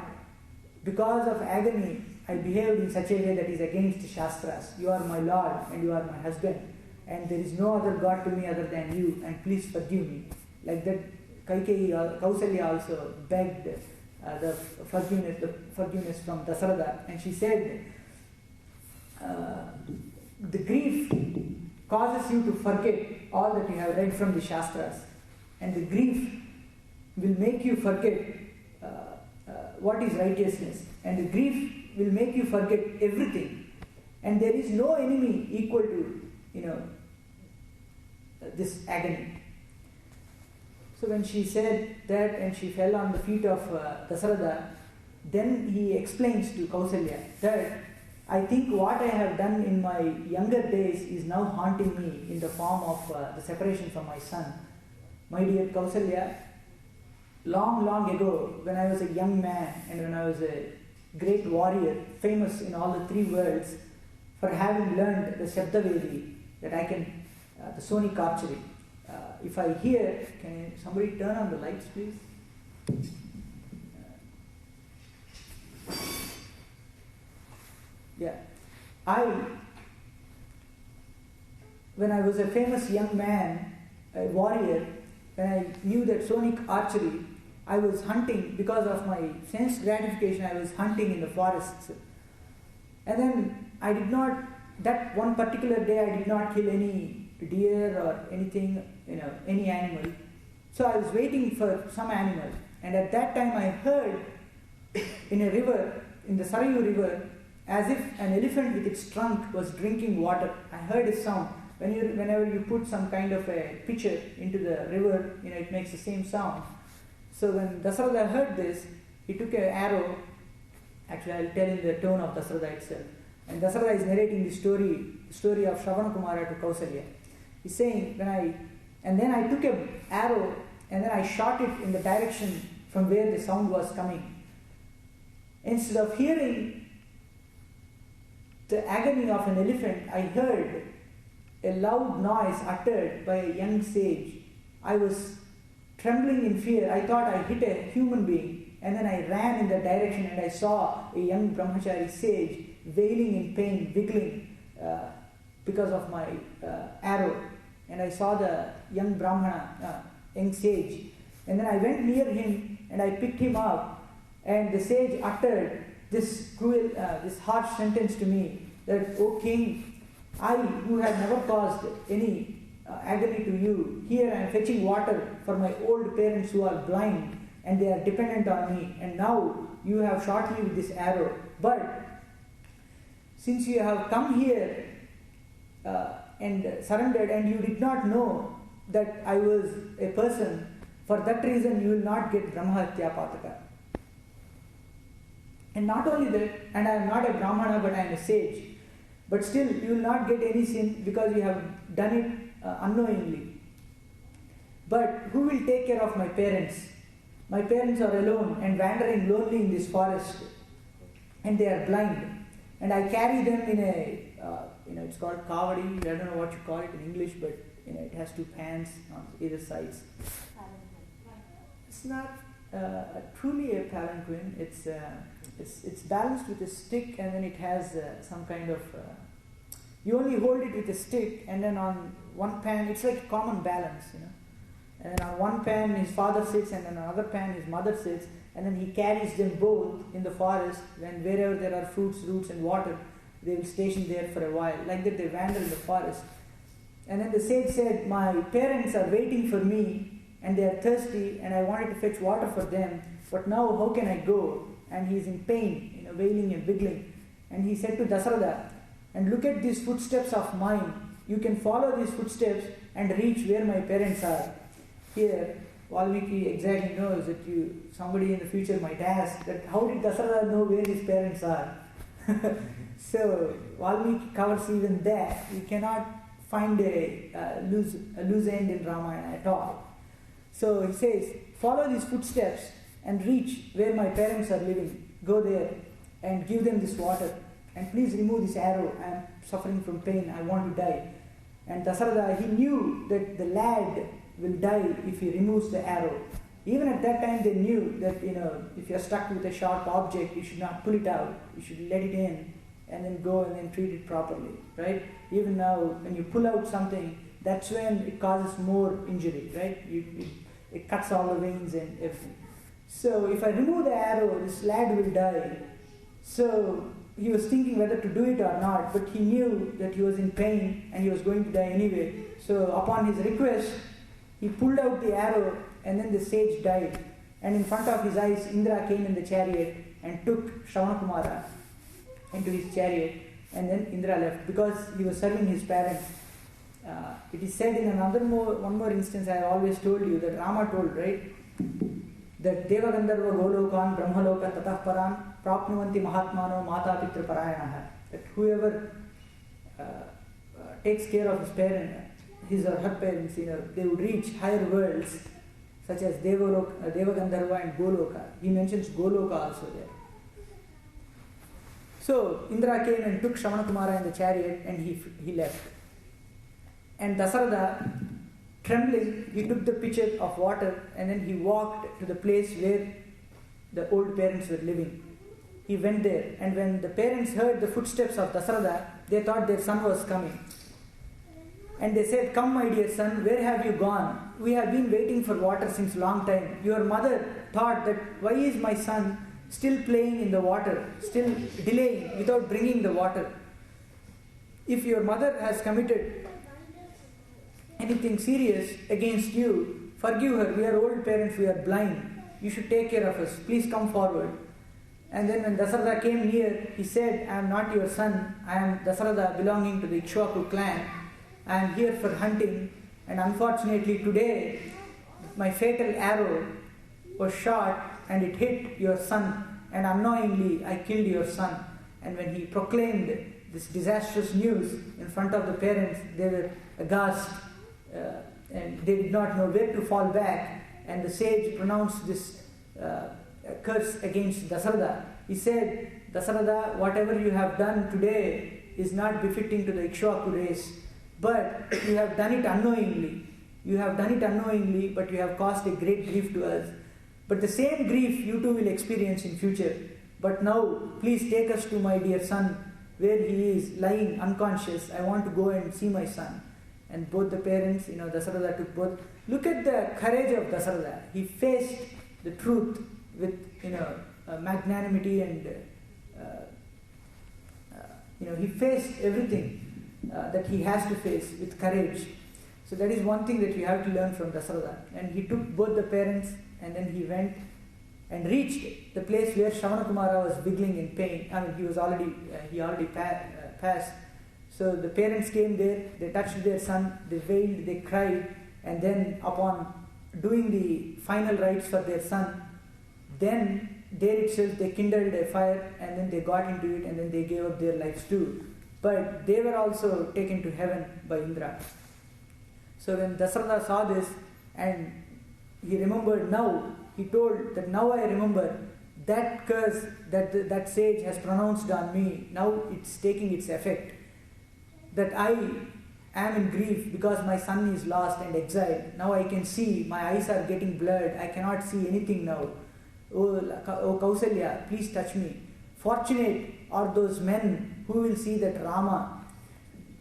because of agony, I behaved in such a way that is against the Shastras. You are my Lord and you are my husband, and there is no other God to me other than you, and please forgive me. Like that, Kausalya also begged the forgiveness from Dasaratha, and she said, the grief causes you to forget all that you have read from the Shastras, and the grief will make you forget what is righteousness, and the grief will make you forget everything, and there is no enemy equal to this agony. So when she said that and she fell on the feet of Dasaratha, then he explains to Kausalya that I think what I have done in my younger days is now haunting me in the form of the separation from my son. My dear Kausalya, long ago, when I was a young man and when I was a great warrior, famous in all the 3 worlds for having learned the Shabdavedi, that I can, the Soni Karchari. If I hear, can somebody turn on the lights, please? When I was a famous young man, a warrior, when I knew that sonic archery, I was hunting because of my sense gratification. I was hunting in the forests, and then I did not. That one particular day, I did not kill any deer or anything, any animal. So I was waiting for some animal, and at that time I heard in a river, in the Sarayu river, as if an elephant with its trunk was drinking water. I heard a sound. Whenever you put some kind of a pitcher into the river, it makes the same sound. So when Dasaratha heard this, he took an arrow. Actually, I'll tell in the tone of Dasaratha itself. And Dasaratha is narrating the story of Shravana Kumara to Kausalya. He's saying, then I took an arrow and then I shot it in the direction from where the sound was coming. Instead of hearing the agony of an elephant, I heard a loud noise uttered by a young sage. I was trembling in fear. I thought I hit a human being, and then I ran in that direction and I saw a young brahmachari sage wailing in pain, wiggling because of my arrow. And I saw the young brahmana, young sage. And then I went near him and I picked him up, and the sage uttered this cruel, this harsh sentence to me that, "O king, I, who have never caused any agony to you, here I am fetching water for my old parents who are blind and they are dependent on me, and now you have shot me with this arrow. But since you have come here and surrendered, and you did not know that I was a person, for that reason you will not get Brahmahatya Pataka. And not only that, and I am not a Brahmana but I am a sage, but still you will not get any sin because you have done it unknowingly. But who will take care of my parents? My parents are alone and wandering lonely in this forest, and they are blind. And I carry them in a, it's called kavadi. I don't know what you call it in English, but it has two pans on either sides. It's not truly a palanquin. It's balanced with a stick, and then it has some kind of. You only hold it with a stick, and then on one pan, it's like common balance, And then on one pan his father sits, and then on another pan his mother sits, and then he carries them both in the forest. And wherever there are fruits, roots, and water, they will station there for a while. Like that, they wander in the forest. And then the sage said, "My parents are waiting for me, and they are thirsty, and I wanted to fetch water for them. But now, how can I go?" And he is in pain, wailing and wiggling. And he said to Dasaratha, "And look at these footsteps of mine. You can follow these footsteps and reach where my parents are." Here, Valmiki exactly knows that somebody in the future might ask that how did Dasaratha know where his parents are? So Valmiki covers even that. You cannot find a loose end in Ramayana at all. So he says, follow these footsteps and reach where my parents are living. Go there and give them this water. And please remove this arrow. I am suffering from pain. I want to die. And Dasaratha, he knew that the lad will die if he removes the arrow. Even at that time they knew that, if you are stuck with a sharp object, you should not pull it out. You should let it in and then go and then treat it properly, right? Even now, when you pull out something, that's when it causes more injury, right? It cuts all the veins and everything. So if I remove the arrow, this lad will die. So he was thinking whether to do it or not, but he knew that he was in pain and he was going to die anyway. So upon his request, he pulled out the arrow, and then the sage died. And in front of his eyes, Indra came in the chariot and took Shravana Kumara into his chariot, and then Indra left because he was serving his parents. It is said in one more instance, I have always told you, that Rama told, right? That Deva Gandharva Golokan Brahmaloka Tatah Paran Prapnuvanti Mahatmano Mata Pitra Parayanaha. That whoever takes care of his parents, his or her parents, they would reach higher worlds such as Deva Gandharva and Goloka. He mentions Goloka also there. So Indra came and took Shravana Kumara in the chariot, and he left. And Dasaratha Trembling, he took the pitcher of water and then he walked to the place where the old parents were living. He went there, and when the parents heard the footsteps of Dasaratha, they thought their son was coming. And they said, "Come, my dear son, where have you gone? We have been waiting for water since long time. Your mother thought that why is my son still playing in the water, still delaying without bringing the water? If your mother has committed anything serious against you, forgive her. We are old parents, we are blind. You should take care of us. Please come forward." And then when Dasaratha came near, he said, "I am not your son. I am Dasaratha, belonging to the Ikshvaku clan. I am here for hunting, and unfortunately today my fatal arrow was shot and it hit your son, and unknowingly I killed your son." And when he proclaimed this disastrous news in front of the parents, they were aghast and they did not know where to fall back. And the sage pronounced this curse against Dasaratha. He said, "Dasaratha, whatever you have done today is not befitting to the Ikshvaku race, but you have done it unknowingly. You have done it unknowingly, but you have caused a great grief to us. But the same grief you too will experience in future. But now, please take us to my dear son, where he is lying unconscious. I want to go and see my son." And both the parents, Dasaratha took both. Look at the courage of Dasaratha. He faced the truth with, magnanimity, and he faced everything that he has to face with courage. So that is one thing that we have to learn from Dasaratha. And he took both the parents, and then he went and reached the place where Shravanakumara was wiggling in pain. He already passed. So the parents came there, they touched their son, they wailed, they cried, and then upon doing the final rites for their son, then there itself they kindled a fire, and then they got into it, and then they gave up their lives too. But they were also taken to heaven by Indra. So when Dasaratha saw this, and he remembered now, he told that now I remember that curse that sage has pronounced on me, now it's taking its effect. That I am in grief because my son is lost and exiled. Now I can see, my eyes are getting blurred, I cannot see anything now. Oh Kausalya, please touch me. Fortunate are those men who will see that Rama.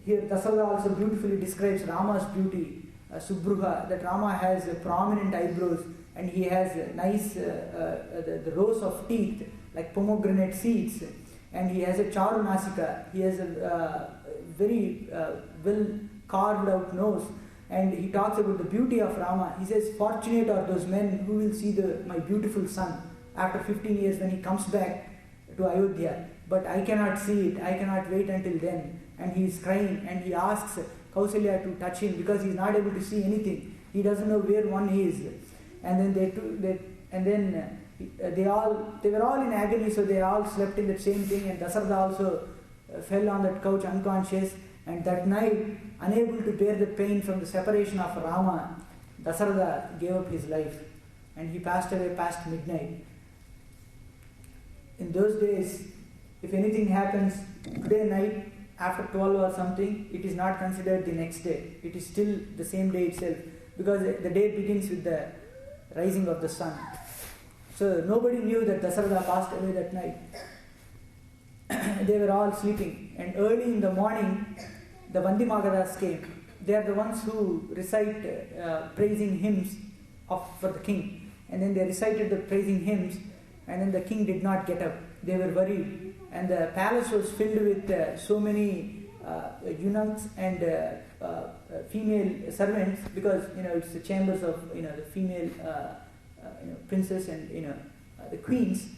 Here Dasaratha also beautifully describes Rama's beauty, Subruha, that Rama has prominent eyebrows, and he has nice the rows of teeth like pomegranate seeds, and he has a charu nasika, he has a very well carved out nose, and he talks about the beauty of Rama. He says, "Fortunate are those men who will see my beautiful son after 15 years when he comes back to Ayodhya. But I cannot see it, I cannot wait until then." And he is crying, and he asks Kausalya to touch him because he is not able to see anything. He doesn't know where one is. And then they were all in agony, so they all slept in the same thing, and Dasaratha also fell on that couch unconscious. And that night, unable to bear the pain from the separation of Rama, Dasaratha gave up his life, and he passed away past midnight. In those days, if anything happens today night after 12 or something, it is not considered the next day. It is still the same day itself, because the day begins with the rising of the sun. So nobody knew that Dasaratha passed away that night. They were all sleeping, and early in the morning, the Vandimagadas came. They are the ones who recite praising hymns for the king. And then they recited the praising hymns, and then the king did not get up. They were worried, and the palace was filled with so many eunuchs and female servants, because it's the chambers of the female princess and the queens.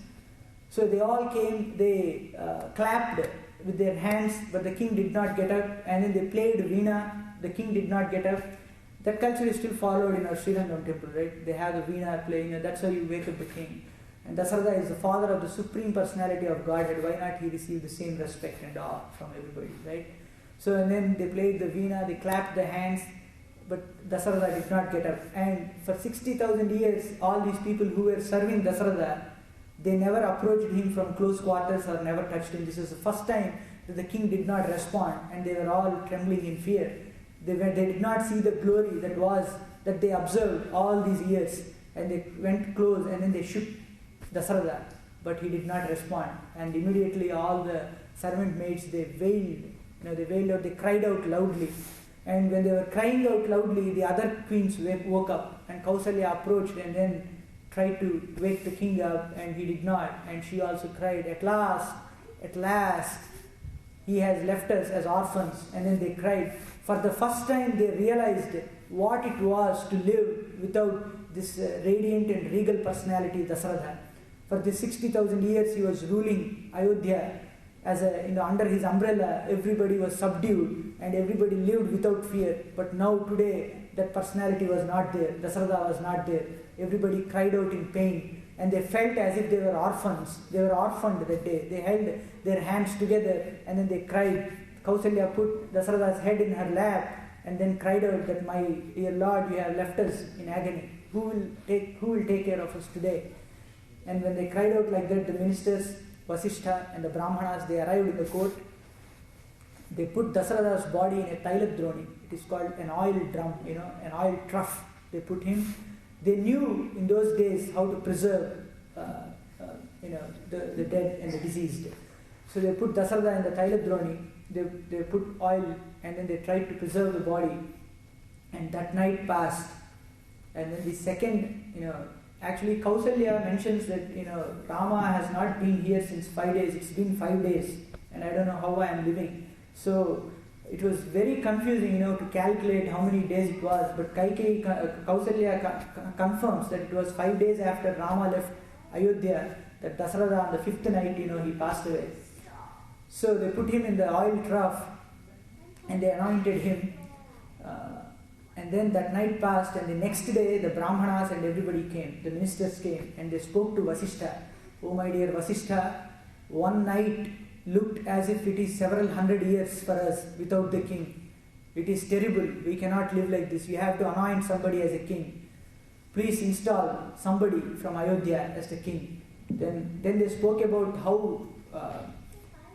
So they all came, they clapped with their hands, but the king did not get up, and then they played veena, the king did not get up. That culture is still followed in our Srirangam temple, right? They have the veena playing, that's how you wake up the king. And Dasaratha is the father of the Supreme Personality of Godhead. Why not he receive the same respect and awe from everybody, right? So, and then they played the veena, they clapped the hands, but Dasaratha did not get up. And for 60,000 years, all these people who were serving Dasaratha, they never approached him from close quarters or never touched him. This is the first time that the king did not respond, and they were all trembling in fear. They did not see the glory that they observed all these years, and they went close and then they shook Dasaratha, but he did not respond. And immediately all the servant maids, they wailed out, they cried out loudly. And when they were crying out loudly, the other queens woke up, and Kausalya approached and then tried to wake the king up, and he did not. And she also cried, at last, he has left us as orphans. And then they cried. For the first time they realized what it was to live without this radiant and regal personality, Dasaratha. For the 60,000 years he was ruling Ayodhya under his umbrella. Everybody was subdued and everybody lived without fear. But now today that personality was not there. Dasaratha was not there. Everybody cried out in pain, and they felt as if they were orphans. They were orphaned that day. They held their hands together and then they cried. Kausalya put Dasaratha's head in her lap and then cried out that, my dear Lord, you have left us in agony. Who will take care of us today? And when they cried out like that, the ministers, Vasishtha and the Brahmanas, they arrived in the court. They put Dasaratha's body in a Tailadroni. It is called an oil drum, an oil trough. They put him. They knew in those days how to preserve the dead and the deceased. So they put Dasaratha in the Tailadroni. They put oil and then they tried to preserve the body. And that night passed. And then the second, actually Kausalya mentions that, Rama has not been here since 5 days. It's been 5 days and I don't know how I am living. So it was very confusing, to calculate how many days it was. But Kausalya confirms that it was 5 days after Rama left Ayodhya that Dasaratha on the 5th night, he passed away. So they put him in the oil trough and they anointed him. And then that night passed, and the next day the Brahmanas and everybody came, the ministers came, and they spoke to Vasishtha. Oh my dear Vasishtha, one night looked as if it is several hundred years for us without the king. It is terrible. We cannot live like this. We have to anoint somebody as a king. Please install somebody from Ayodhya as the king. Then they spoke about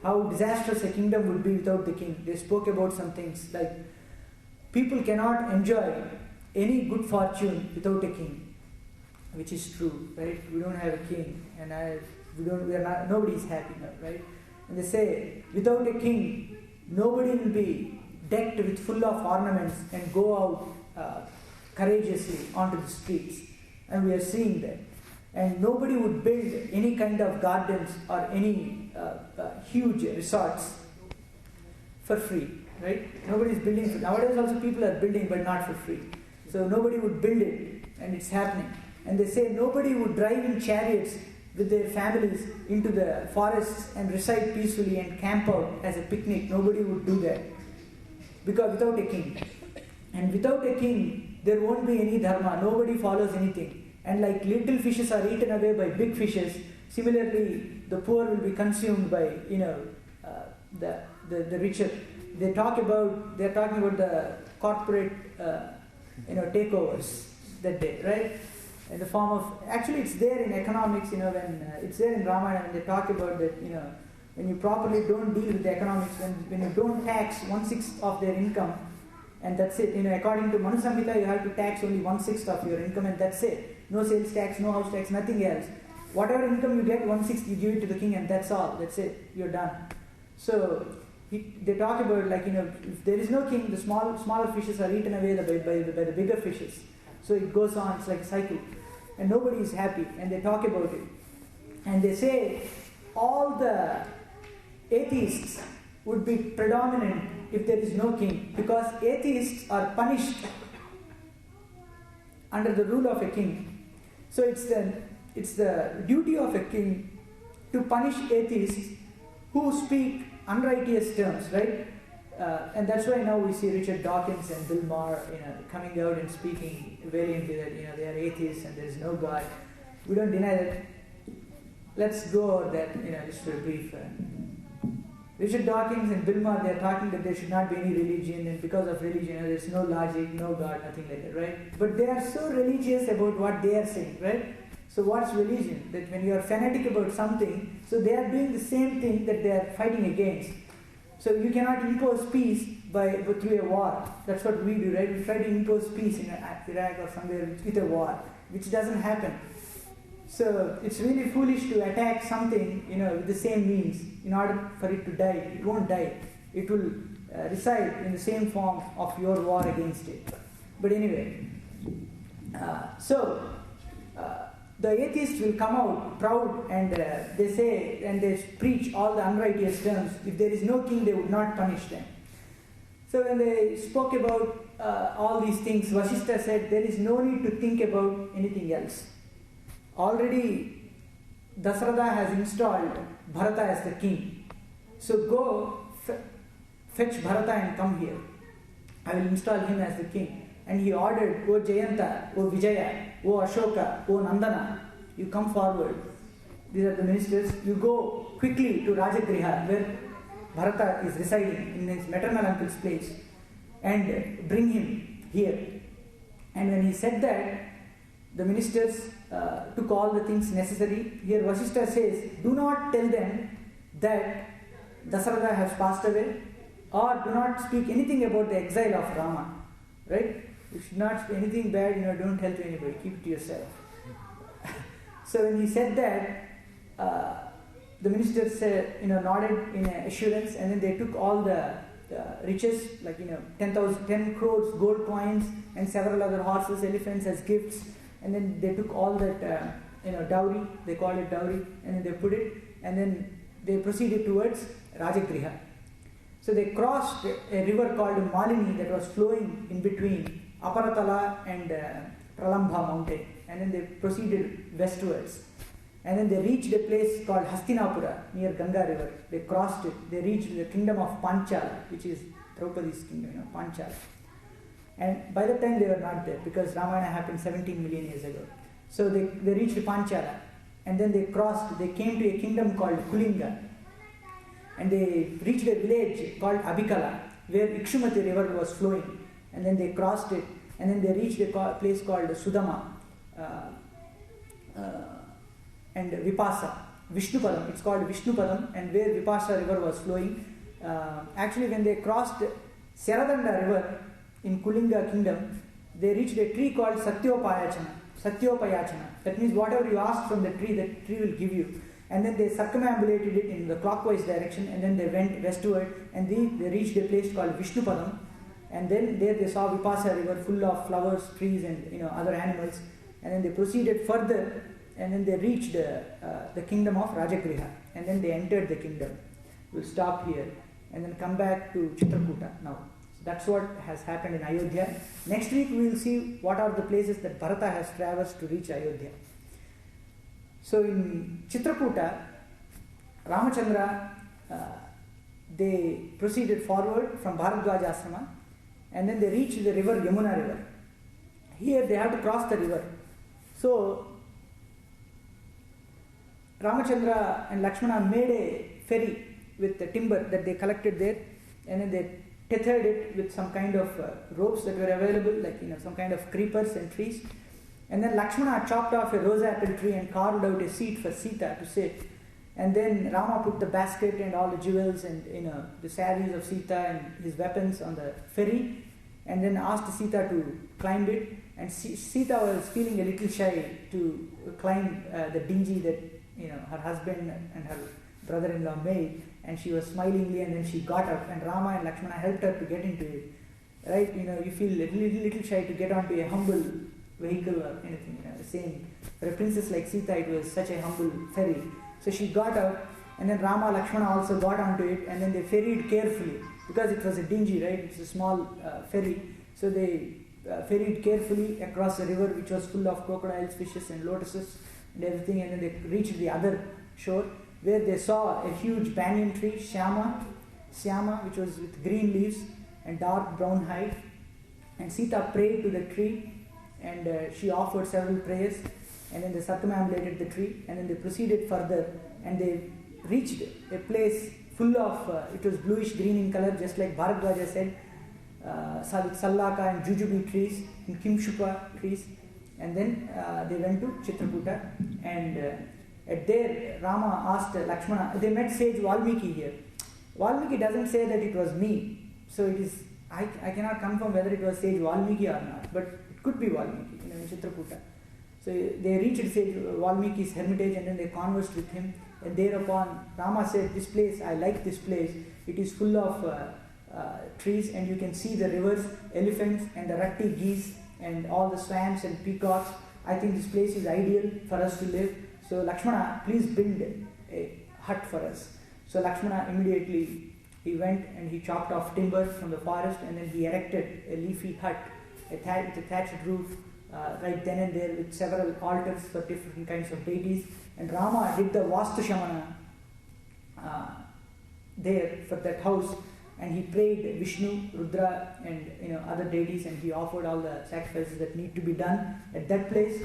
how disastrous a kingdom would be without the king. They spoke about some things like people cannot enjoy any good fortune without a king, which is true, right? We don't have a king, and nobody is happy now, right? And they say, without a king, nobody will be decked with full of ornaments and go out courageously onto the streets. And we are seeing that. And nobody would build any kind of gardens or any huge resorts for free, right? Nobody is building. Nowadays also people are building, but not for free. So nobody would build it, and it's happening. And they say nobody would drive in chariots with their families into the forests and reside peacefully and camp out as a picnic. Nobody would do that, because without a king. And without a king, there won't be any dharma. Nobody follows anything. And like little fishes are eaten away by big fishes, similarly the poor will be consumed by the richer. They're talking about the corporate takeovers that day, right? In the form of, actually it's there in economics, when it's there in Ramayana, when they talk about that, when you properly don't deal with the economics, when you don't tax 1/6 of their income, and that's it. According to Manu Samhita, you have to tax only 1/6 of your income, and that's it. No sales tax, no house tax, nothing else. Whatever income you get, 1/6 you give it to the king, and that's all. That's it. You're done. So they talk about if there is no king, the smaller fishes are eaten away by the bigger fishes. So it goes on. It's like a cycle, and nobody is happy. And they talk about it, and they say all the atheists would be predominant if there is no king, because atheists are punished under the rule of a king. So it's the duty of a king to punish atheists who speak unrighteous terms, right? And that's why now we see Richard Dawkins and Bill Maher, coming out and speaking valiantly that they are atheists and there is no God. We don't deny that. Let's go over that, just for a brief. Richard Dawkins and Bill Maher, they are talking that there should not be any religion, and because of religion, there is no logic, no God, nothing like that, right? But they are so religious about what they are saying, right? So what's religion? That when you are fanatic about something, so they are doing the same thing that they are fighting against. So you cannot impose peace through a war. That's what we do, right? We try to impose peace in Iraq or somewhere with a war, which doesn't happen. So it's really foolish to attack something, with the same means in order for it to die. It won't die. It will reside in the same form of your war against it. But anyway, the atheists will come out proud and they say and they preach all the unrighteous terms. If there is no king, they would not punish them. So when they spoke about all these things, Vasishtha said there is no need to think about anything else. Already Dasaratha has installed Bharata as the king. So go fetch Bharata and come here. I will install him as the king. And he ordered, O Jayanta, O Vijaya, O Ashoka, O Nandana, you come forward. These are the ministers. You go quickly to Rajagriha, where Bharata is residing in his maternal uncle's place, and bring him here. And when he said that, the ministers took all the things necessary. Here Vasishtha says, do not tell them that Dasaratha has passed away, or do not speak anything about the exile of Rama. Right? You should not say anything bad, don't tell to anybody, keep it to yourself. So when he said that, the ministers said, nodded in assurance, and then they took all the riches, like 10 crores gold coins and several other horses, elephants as gifts, and then they took all that dowry, they called it dowry, and then they put it, and then they proceeded towards Rajagriha. So they crossed a river called Malini that was flowing in between Aparatala and Pralambha mountain, and then they proceeded westwards. And then they reached a place called Hastinapura near Ganga river. They crossed it. They reached the kingdom of Panchala, which is Draupadi's kingdom, Panchala. And by that time they were not there because Ramayana happened 17 million years ago. So they reached Panchala, and then they crossed. They came to a kingdom called Kulinga, and they reached a village called Abhikala where Ikshumati river was flowing. And then they crossed it, and then they reached a place called Sudama and Vipasa, Vishnupadam. It's called Vishnupadam, and where Vipasa river was flowing. Actually, when they crossed Seradanda river in Kulinga kingdom, they reached a tree called Satyopayachana. That means whatever you ask from the tree will give you. And then they circumambulated it in the clockwise direction, and then they went westward, and they reached a place called Vishnupadam. And then there they saw Vipasa river full of flowers, trees, and other animals. And then they proceeded further, and then they reached the kingdom of Rajagriha. And then they entered the kingdom. We'll stop here and then come back to Chitrakuta now. So that's what has happened in Ayodhya. Next week we will see what are the places that Bharata has traversed to reach Ayodhya. So in Chitrakuta, Ramachandra, they proceeded forward from Bharadwaja Asrama, and then they reached the river, Yamuna river. Here they have to cross the river. So Ramachandra and Lakshmana made a ferry with the timber that they collected there, and then they tethered it with some kind of ropes that were available, like some kind of creepers and trees. And then Lakshmana chopped off a rose apple tree and carved out a seat for Sita to sit. And then Rama put the basket and all the jewels and the saris of Sita and his weapons on the ferry, and then asked Sita to climb it. And Sita was feeling a little shy to climb the dingy that her husband and her brother-in-law made, and she was smilingly, and then she got up, and Rama and Lakshmana helped her to get into it. Right? You feel a little shy to get onto a humble vehicle or anything. The same for a princess like Sita, it was such a humble ferry. So she got out, and then Rama, Lakshmana also got onto it, and then they ferried carefully because it was a dingy, right? It's a small ferry. So they ferried carefully across the river, which was full of crocodiles, fishes, and lotuses and everything. And then they reached the other shore, where they saw a huge banyan tree, Syama, which was with green leaves and dark brown hide. And Sita prayed to the tree, and she offered several prayers, and then they circumambulated the tree, and then they proceeded further, and they reached a place full of, it was bluish green in color, just like Bharadwaja said, Sallaka and Jujubi trees and Kimshupa trees. And then they went to Chitrakuta, and at there Rama asked Lakshmana, they met sage Valmiki here, Valmiki doesn't say that it was me. So it is, I cannot confirm whether it was sage Valmiki or not, but it could be Valmiki, in Chitrakuta. So they reached sage Valmiki's hermitage and then they conversed with him. And thereupon Rama said, this place, I like this place. It is full of trees and you can see the rivers, elephants and the ratti geese and all the swans and peacocks. I think this place is ideal for us to live. So Lakshmana, please build a hut for us. So Lakshmana immediately, he went and he chopped off timber from the forest and then he erected a leafy hut, with a thatched roof, right then and there with several altars for different kinds of deities. And Rama did the Vastu Shamana there for that house, and he prayed Vishnu, Rudra and other deities, and he offered all the sacrifices that need to be done at that place.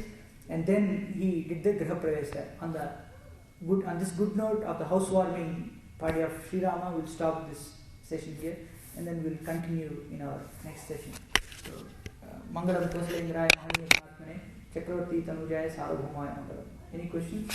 And then he did the Griha Pravesa. On this good note of the housewarming party of Sri Rama, we'll stop this session here and then we'll continue in our next session. So, Mangalam Kosalendraya Mahaniya Atmane Chakravarti Tanujaya Sarvabhaumaya Mangalam. Any questions?